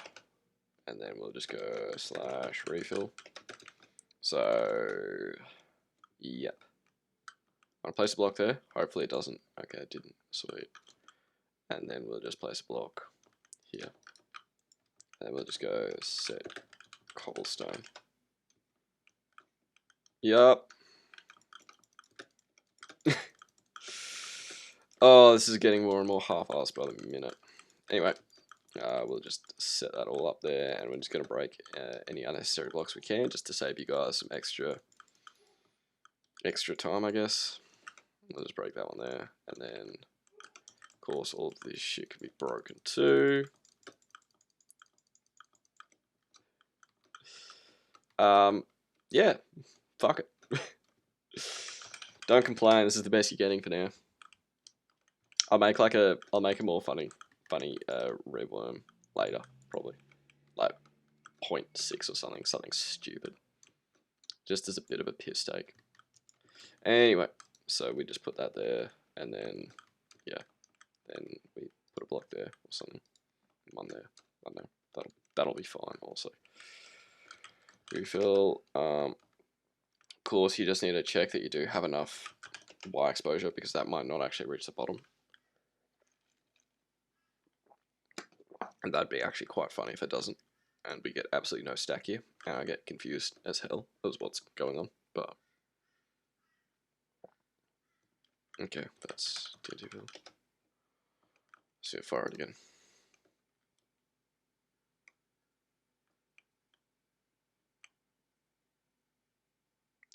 and then we'll just go slash refill. So, yep. I'm gonna place a block there. Hopefully it doesn't. Okay, it didn't. Sweet. And then we'll just place a block here. And then we'll just go set cobblestone. Yup. Oh, this is getting more and more half-assed by the minute. Anyway, we'll just set that all up there, and we're just going to break any unnecessary blocks we can, just to save you guys some extra time, I guess. We'll just break that one there, and then, of course, all of this shit can be broken too. Yeah, fuck it. Don't complain. This is the best you're getting for now. I'll make a more funny red worm later, probably, like 0.6 or something stupid, just as a bit of a piss take. Anyway, so we just put that there, and then yeah, then we put a block there or something, one there, one there. That'll be fine. Also, refill. Of course, you just need to check that you do have enough Y exposure, because that might not actually reach the bottom. And that'd be actually quite funny if it doesn't, and we get absolutely no stack here, and I get confused as hell as what's going on. But okay, that's TNT fill. See it fire it again.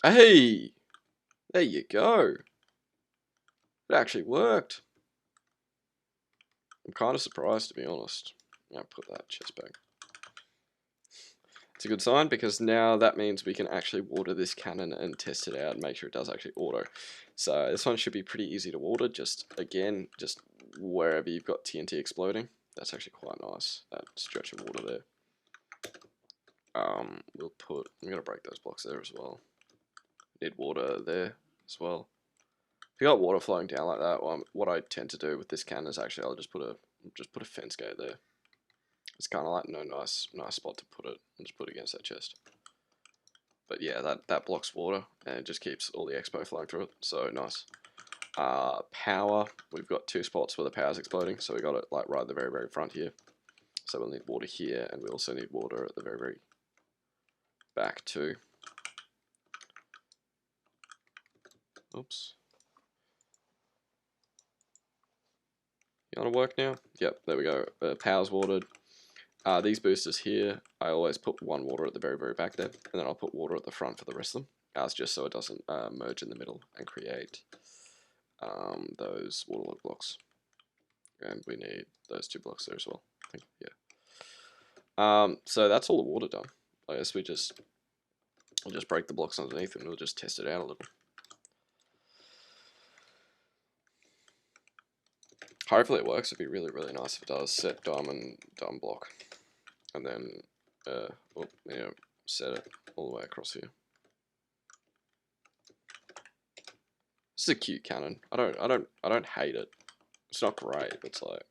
Hey, there you go. It actually worked. I'm kind of surprised, to be honest. I'll put that chest back. It's a good sign, because now that means we can actually water this cannon and test it out and make sure it does actually auto. So this one should be pretty easy to water, just wherever you've got TNT exploding. That's actually quite nice, that stretch of water there. I'm going to break those blocks there as well. Need water there as well. If you got water flowing down like that, what I tend to do with this cannon is actually I'll just put a fence gate there. It's kind of like no nice spot to put it, and just put it against that chest. But yeah, that blocks water, and it just keeps all the expo flowing through it. So nice. Power. We've got 2 spots where the power's exploding, so we got it like right at the very, very front here. So we'll need water here, and we also need water at the very, very back too. Oops. You want to work now? Yep, there we go. Power's watered. These boosters here, I always put one water at the very, very back there, and then I'll put water at the front for the rest of them. It's just so it doesn't merge in the middle and create those waterlog blocks. And we need those 2 blocks there as well, I think, yeah. So that's all the water done. I guess we'll just break the blocks underneath, and we'll just test it out a little. Hopefully it works. It'd be really, really nice if it does. Set diamond block, and then set it all the way across here. This is a cute cannon. I don't hate it. It's not great. It's like,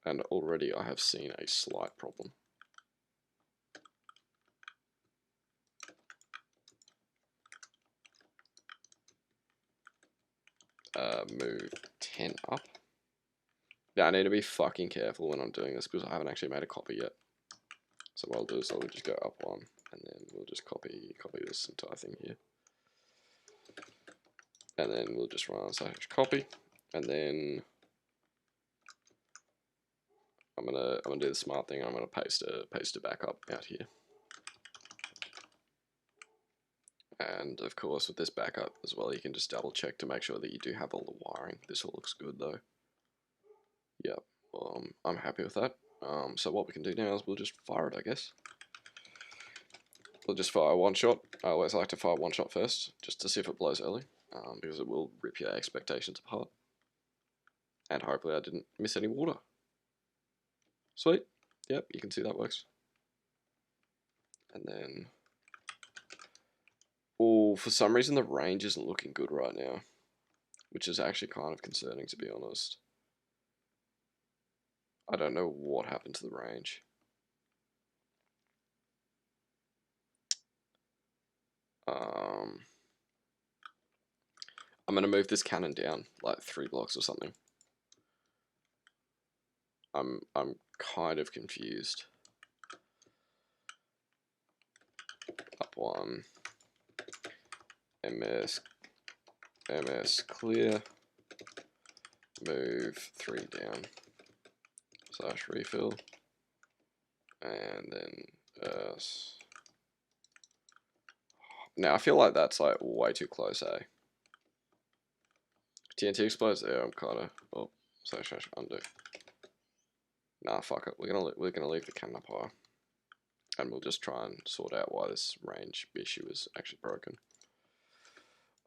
and already I have seen a slight problem. Move 10 up. Yeah, I need to be fucking careful when I'm doing this, because I haven't actually made a copy yet. So what I'll do is I'll just go up 1, and then we'll just copy this entire thing here. And then we'll just run / copy, and then I'm gonna do the smart thing. I'm gonna paste a backup out here. And of course, with this backup as well, you can just double check to make sure that you do have all the wiring. This all looks good though. Yep, I'm happy with that. So what we can do now is we'll just fire it, I guess. We'll just fire 1 shot. I always like to fire 1 shot first, just to see if it blows early, because it will rip your expectations apart. And hopefully I didn't miss any water. Sweet. Yep, you can see that works. And then, oh, for some reason the range isn't looking good right now, which is actually kind of concerning, to be honest. I don't know what happened to the range. I'm gonna move this cannon down like 3 blocks or something. I'm kind of confused. Up 1. MS clear. Move 3 down. / refill. And then now I feel like that's like way too close, eh? TNT explodes there. I'm kind of / undo. Nah, fuck it. We're gonna leave the cannon up high, and we'll just try and sort out why this range issue is actually broken.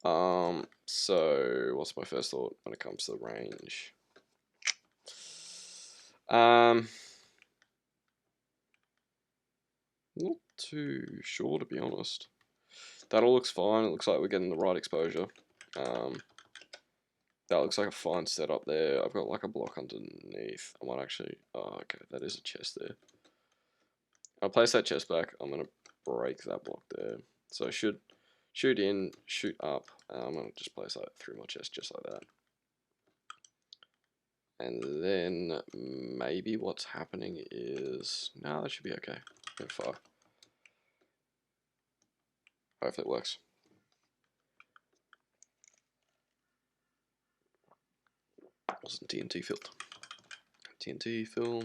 So what's my first thought when it comes to the range? Not too sure, to be honest. That all looks fine. It looks like we're getting the right exposure. That looks like a fine setup there. I've got like a block underneath. I might actually... Oh, okay. That is a chest there. I'll place that chest back. I'm going to break that block there. So I should shoot in, shoot up. I'm going to just place that through my chest just like that. And then maybe what's happening is... No, that should be okay. Go far. Hopefully it works. Wasn't TNT filled. TNT fill.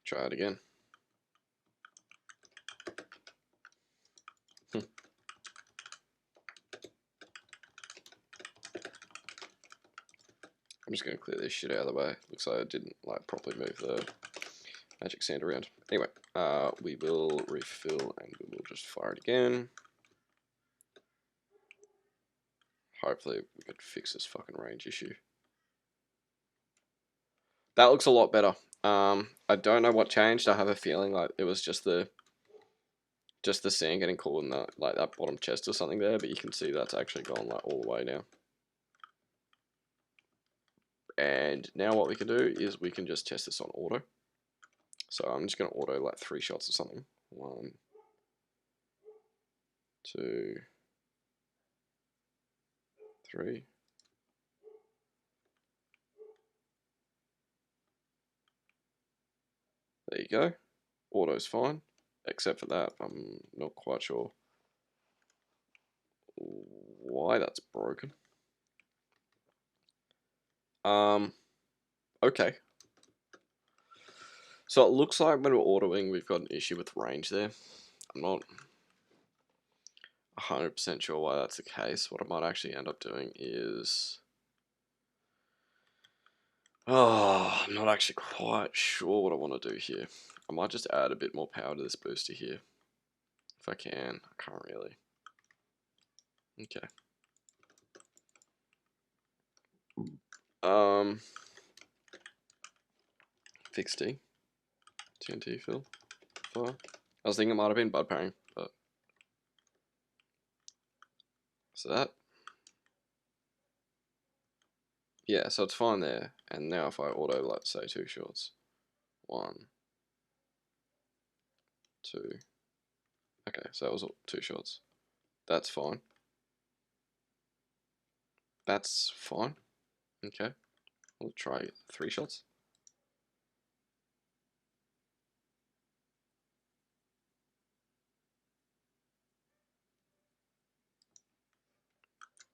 Try it again. I'm just going to clear this shit out of the way. Looks like I didn't like properly move the magic sand around. Anyway, we will refill and we will just fire it again. Hopefully we can fix this fucking range issue. That looks a lot better. I don't know what changed. I have a feeling like it was just the sand getting caught in that bottom chest or something there, but you can see that's actually gone like all the way now. And now what we can do is we can just test this on auto. So I'm just going to auto like 3 shots or something. 1, 2, 3. There you go. Auto's fine, except for that I'm not quite sure why that's broken. Okay. So it looks like when we're autoing, we've got an issue with range there. I'm not 100% sure why that's the case. What I might actually end up doing is... I'm not actually quite sure what I want to do here. I might just add a bit more power to this booster here. If I can. I can't really. Okay. Fix D. TNT fill. Fire. I was thinking it might have been bud pairing, but... So that... Yeah, so it's fine there. And now if I auto, let's say 2 shots. 1, 2. Okay, so that was 2 shots. That's fine. That's fine. Okay. We'll try 3 shots.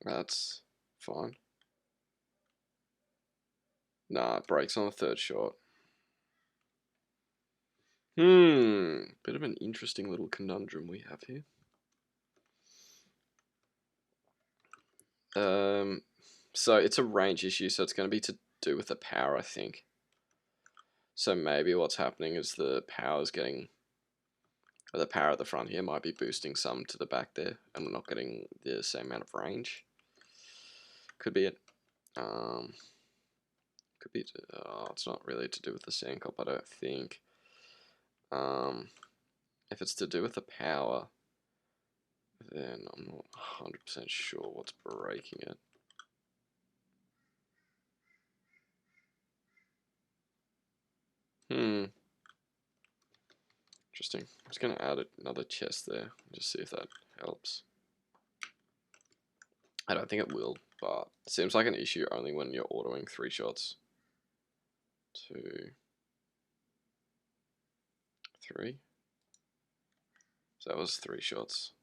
That's fine. Nah, it breaks on the 3rd shot. Bit of an interesting little conundrum we have here. So it's a range issue, so it's going to be to do with the power, I think. So maybe what's happening is the power's getting... The power at the front here might be boosting some to the back there, and we're not getting the same amount of range. Could be it. Could be... it's not really to do with the sand cop, I don't think. If it's to do with the power, then I'm not 100% sure what's breaking it. Interesting. I'm just going to add another chest there. Just see if that helps. I don't think it will, but it seems like an issue only when you're autoing 3 shots. 2, 3. So that was 3 shots.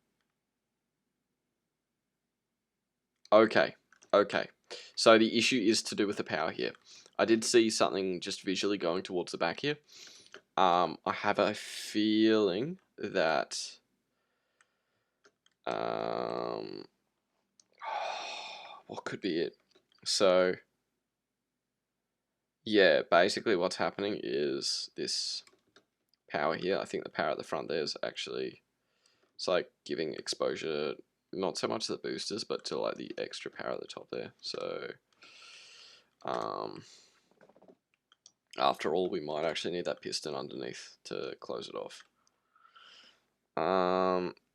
Okay. So the issue is to do with the power here. I did see something just visually going towards the back here. I have a feeling that what could be it? So yeah, basically what's happening is this power here. I think the power at the front there is actually, it's like giving exposure not so much to the boosters, but to like the extra power at the top there. So after all, we might actually need that piston underneath to close it off.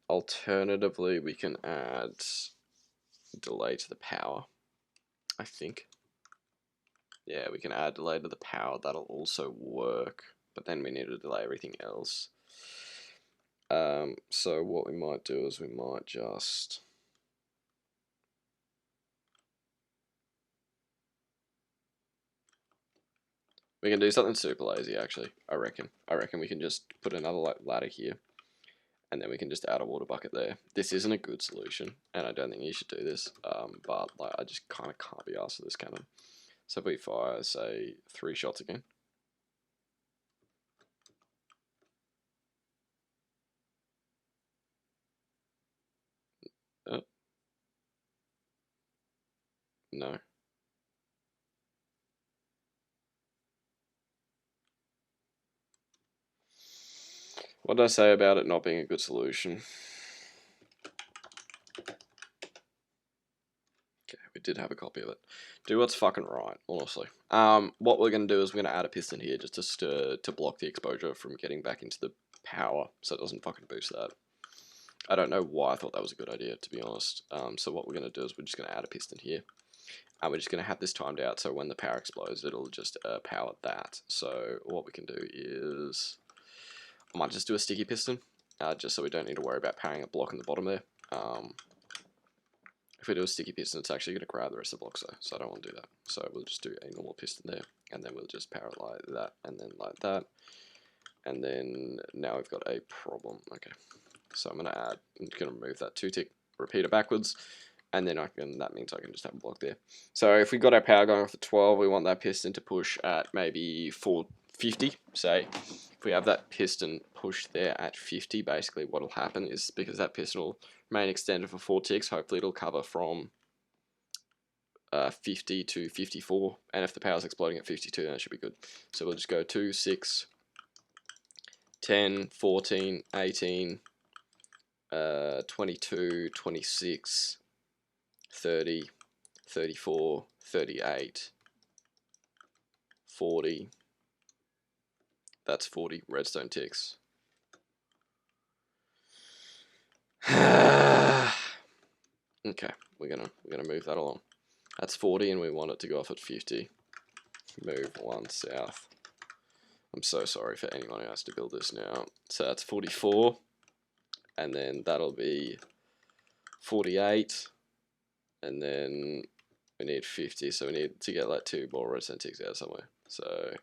Alternatively, we can add delay to the power, I think. Yeah, we can add delay to the power. That'll also work, but then we need to delay everything else. So what we might do is we might just we can do something super lazy actually. I reckon we can just put another like ladder here, and then we can just add a water bucket there. This isn't a good solution, and I don't think you should do this. But like I just kind of can't be asked for this cannon. So if we fire, say, 3 shots again. No. What did I say about it not being a good solution? Okay, we did have a copy of it. Do what's fucking right, honestly. What we're going to do is we're going to add a piston here just to block the exposure from getting back into the power, so it doesn't fucking boost that. I don't know why I thought that was a good idea, to be honest. So what we're going to do is we're just going to add a piston here. And we're just going to have this timed out, so when the power explodes, it'll just power that. So what we can do is I might just do a sticky piston, just so we don't need to worry about powering a block in the bottom there. If we do a sticky piston, it's actually going to grab the rest of the blocks though, so I don't want to do that. So we'll just do a normal piston there, and then we'll just power it like that, and then like that. And then now we've got a problem. Okay, so I'm going to remove that 2-tick repeater backwards, and then that means I can just have a block there. So if we got our power going off the 12, we want that piston to push at maybe 450, say. If we have that piston push there at 50, basically what will happen is, because that piston will remain extended for 4 ticks, hopefully it'll cover from 50 to 54, and if the power's exploding at 52, then it should be good. So we'll just go 2, 6, 10, 14, 18, 22, 26, 30, 34, 38, 40. That's 40 redstone ticks. Okay, we're gonna move that along. That's 40, and we want it to go off at 50. Move 1 south. I'm so sorry for anyone who has to build this now. So that's 44, and then that'll be 48, and then we need 50, so we need to get like 2 more redstone ticks out somewhere. So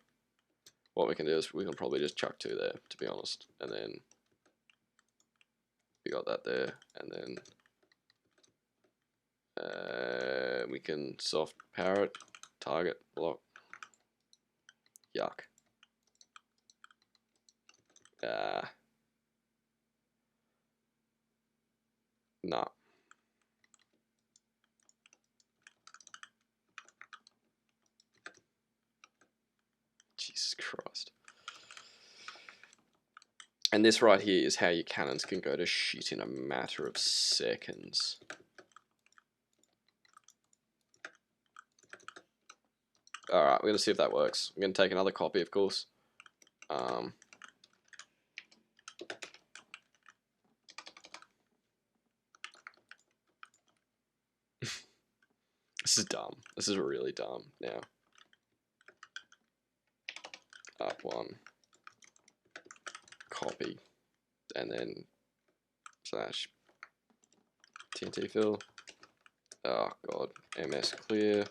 what we can do is we can probably just chuck 2 there, to be honest, and then we got that there, and then we can soft power it, target, block. Yuck. Nah. Jesus Christ. And this right here is how your cannons can go to shit in a matter of seconds. Alright, we're going to see if that works. I'm going to take another copy, of course. This is dumb. This is really dumb now. up one, copy, and then slash TNT fill. Oh god, ms clear.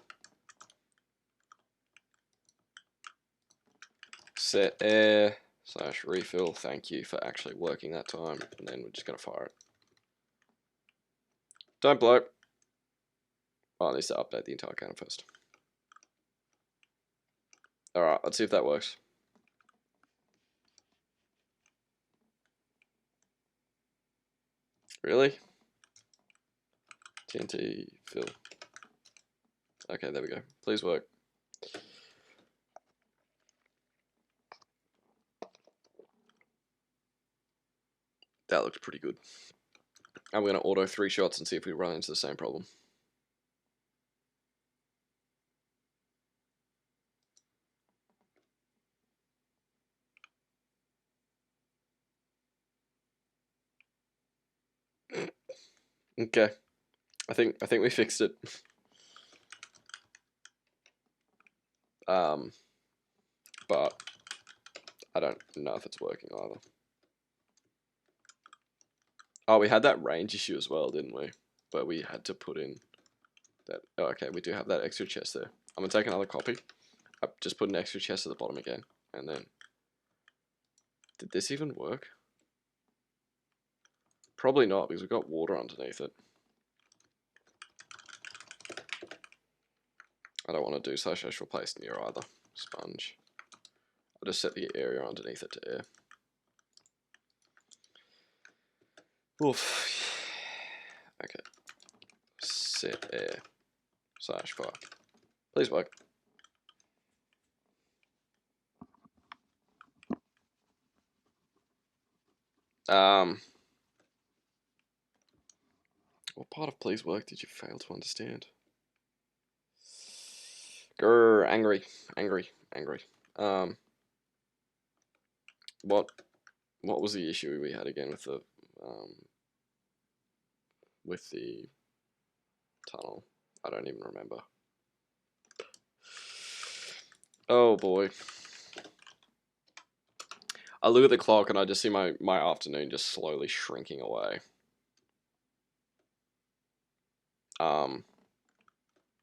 Set air slash refill. Thank you for actually working that time. And then we're just gonna fire it. Don't blow. Oh, I need to update the entire counter first. Alright, let's see if that works. Really? TNT fill. Okay, there we go. Please work. That looks pretty good. I'm going to auto 3 shots and see if we run into the same problem. Okay. I think we fixed it. But I don't know if it's working either. Oh, we had that range issue as well, didn't we? Where we had to put in that. Oh, okay, we do have that extra chest there. I'm gonna take another copy. I just put an extra chest at the bottom again, and then. Did this even work? Probably not, because we've got water underneath it. I don't want to do slash replace near either. Sponge. I'll just set the area underneath it to air. Oof. Okay. Set air slash fire. Please work. What part of please work did you fail to understand? Grr, angry. What was the issue we had again with the tunnel? I don't even remember. Oh boy. I look at the clock and I just see my afternoon just slowly shrinking away.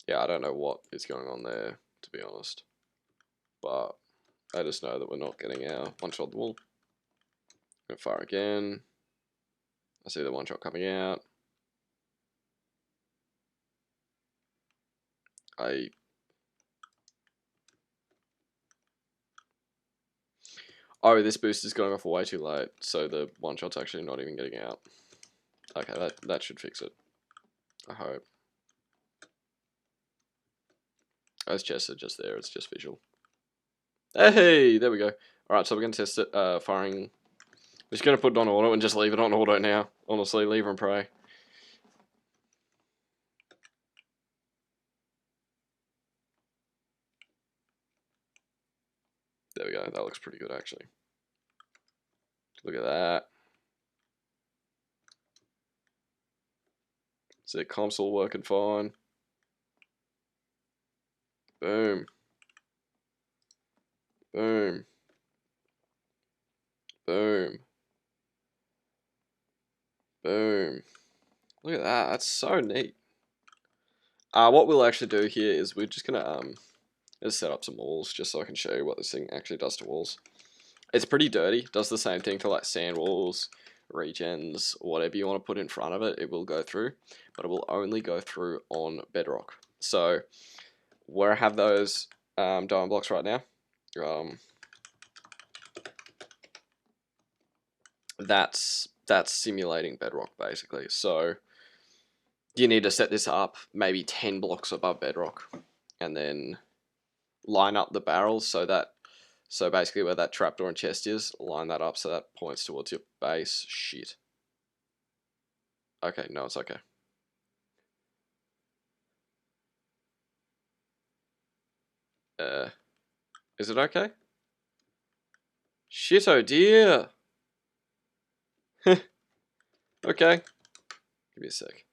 Yeah, I don't know what is going on there, to be honest. But I just know that we're not getting our one shot the wall. Gonna fire again. I see the one shot coming out. Oh, this boost is going off way too late, so the one shot's actually not even getting out. Okay, that should fix it. I hope. Those chests are just there, it's just visual. Hey, there we go. Alright, so we're going to test it, firing. We're just going to put it on auto and just leave it on auto now. Honestly, leave and pray. There we go, that looks pretty good actually. Look at that. See, comp's all working fine. Boom. Boom. Boom. Boom. Look at that, that's so neat. What we'll actually do here is we're just gonna just set up some walls just so I can show you what this thing actually does to walls. It's pretty dirty, does the same thing to like sand walls, regens, whatever you want to put in front of it, it will go through, but it will only go through on bedrock. So where I have those diamond blocks right now, that's simulating bedrock basically. So you need to set this up maybe 10 blocks above bedrock and then line up the barrels so basically where that trapdoor and chest is, line that up so that points towards your base. Shit. Okay, no, it's okay. Is it okay? Shit, oh dear. Okay. Give me a sec.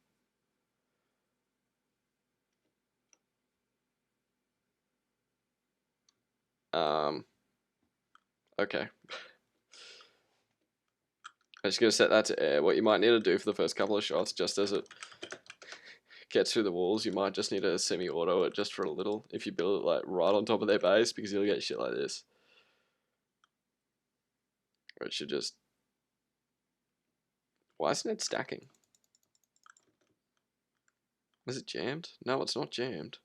Okay. I'm just going to set that to air. What you might need to do for the first couple of shots, just as it gets through the walls, you might just need to semi-auto it just for a little, if you build it like right on top of their base, because you'll get shit like this. Or it should just... Why isn't it stacking? Is it jammed? No, it's not jammed.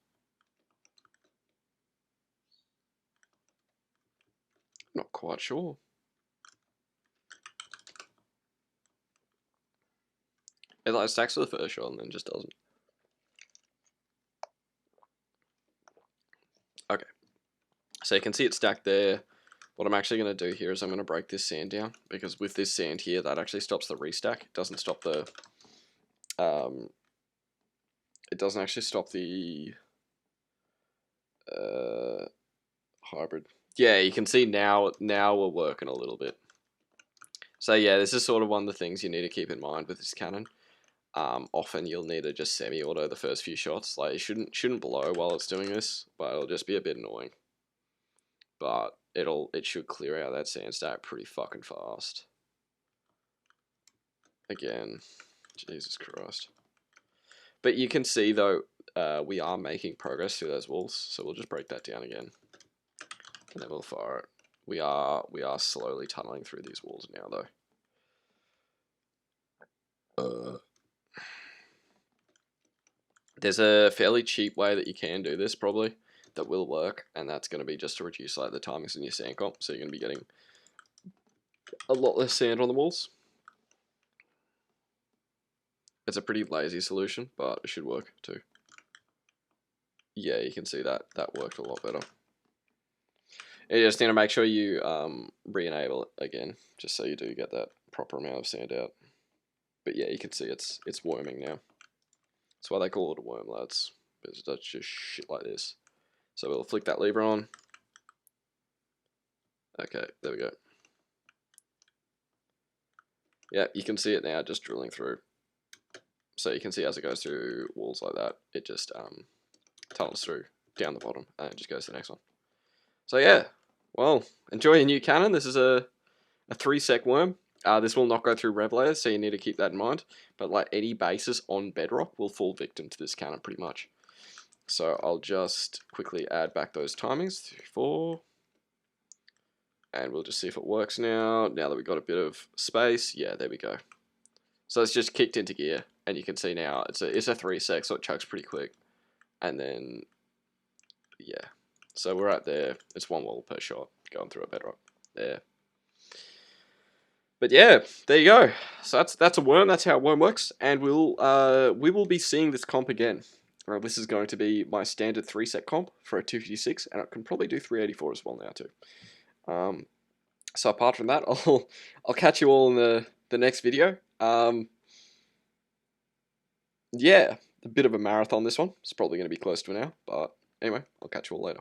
I'm not quite sure. It like stacks for the first shot and then just doesn't. Okay. So you can see it stacked there. What I'm actually going to do here is I'm going to break this sand down, because with this sand here, that actually stops the restack. It doesn't stop the... it doesn't actually stop the... hybrid. Yeah, you can see now we're working a little bit. So yeah, this is sort of one of the things you need to keep in mind with this cannon. Often you'll need to just semi-auto the first few shots. Like, it shouldn't blow while it's doing this, but it'll just be a bit annoying. But it should clear out that sand stack pretty fucking fast. Again, Jesus Christ. But you can see though, we are making progress through those walls, so we'll just break that down again, and then we'll fire it. We are slowly tunneling through these walls now though. There's a fairly cheap way that you can do this probably that will work, and that's going to be just to reduce like the timings in your sand comp, so you're going to be getting a lot less sand on the walls. It's a pretty lazy solution, but it should work too. Yeah, you can see that worked a lot better. You just need to make sure you re-enable it again, just so you do get that proper amount of sand out. But yeah, you can see it's worming now. That's why they call it a worm, lads, because it does just shit like this. So we'll flick that lever on. Okay, there we go. Yeah, you can see it now just drilling through. So you can see as it goes through walls like that, it just tunnels through down the bottom and it just goes to the next one. So yeah, well, enjoy your new cannon. This is a 3-sec worm. This will not go through rev layers, so you need to keep that in mind. But like any bases on bedrock will fall victim to this cannon pretty much. So I'll just quickly add back those timings, 3, 4. And we'll just see if it works now. Now that we've got a bit of space, yeah, there we go. So it's just kicked into gear, and you can see now it's a 3-sec, so it chugs pretty quick. And then, yeah. So we're right there. It's 1 wall per shot going through a bedrock there. But yeah, there you go. So that's a worm. That's how a worm works, and we will be seeing this comp again. This is going to be my standard 3-sec comp for a 256, and I can probably do 384 as well now too. So apart from that, I'll catch you all in the next video. Yeah, a bit of a marathon this one. It's probably going to be close to an hour, but anyway, I'll catch you all later.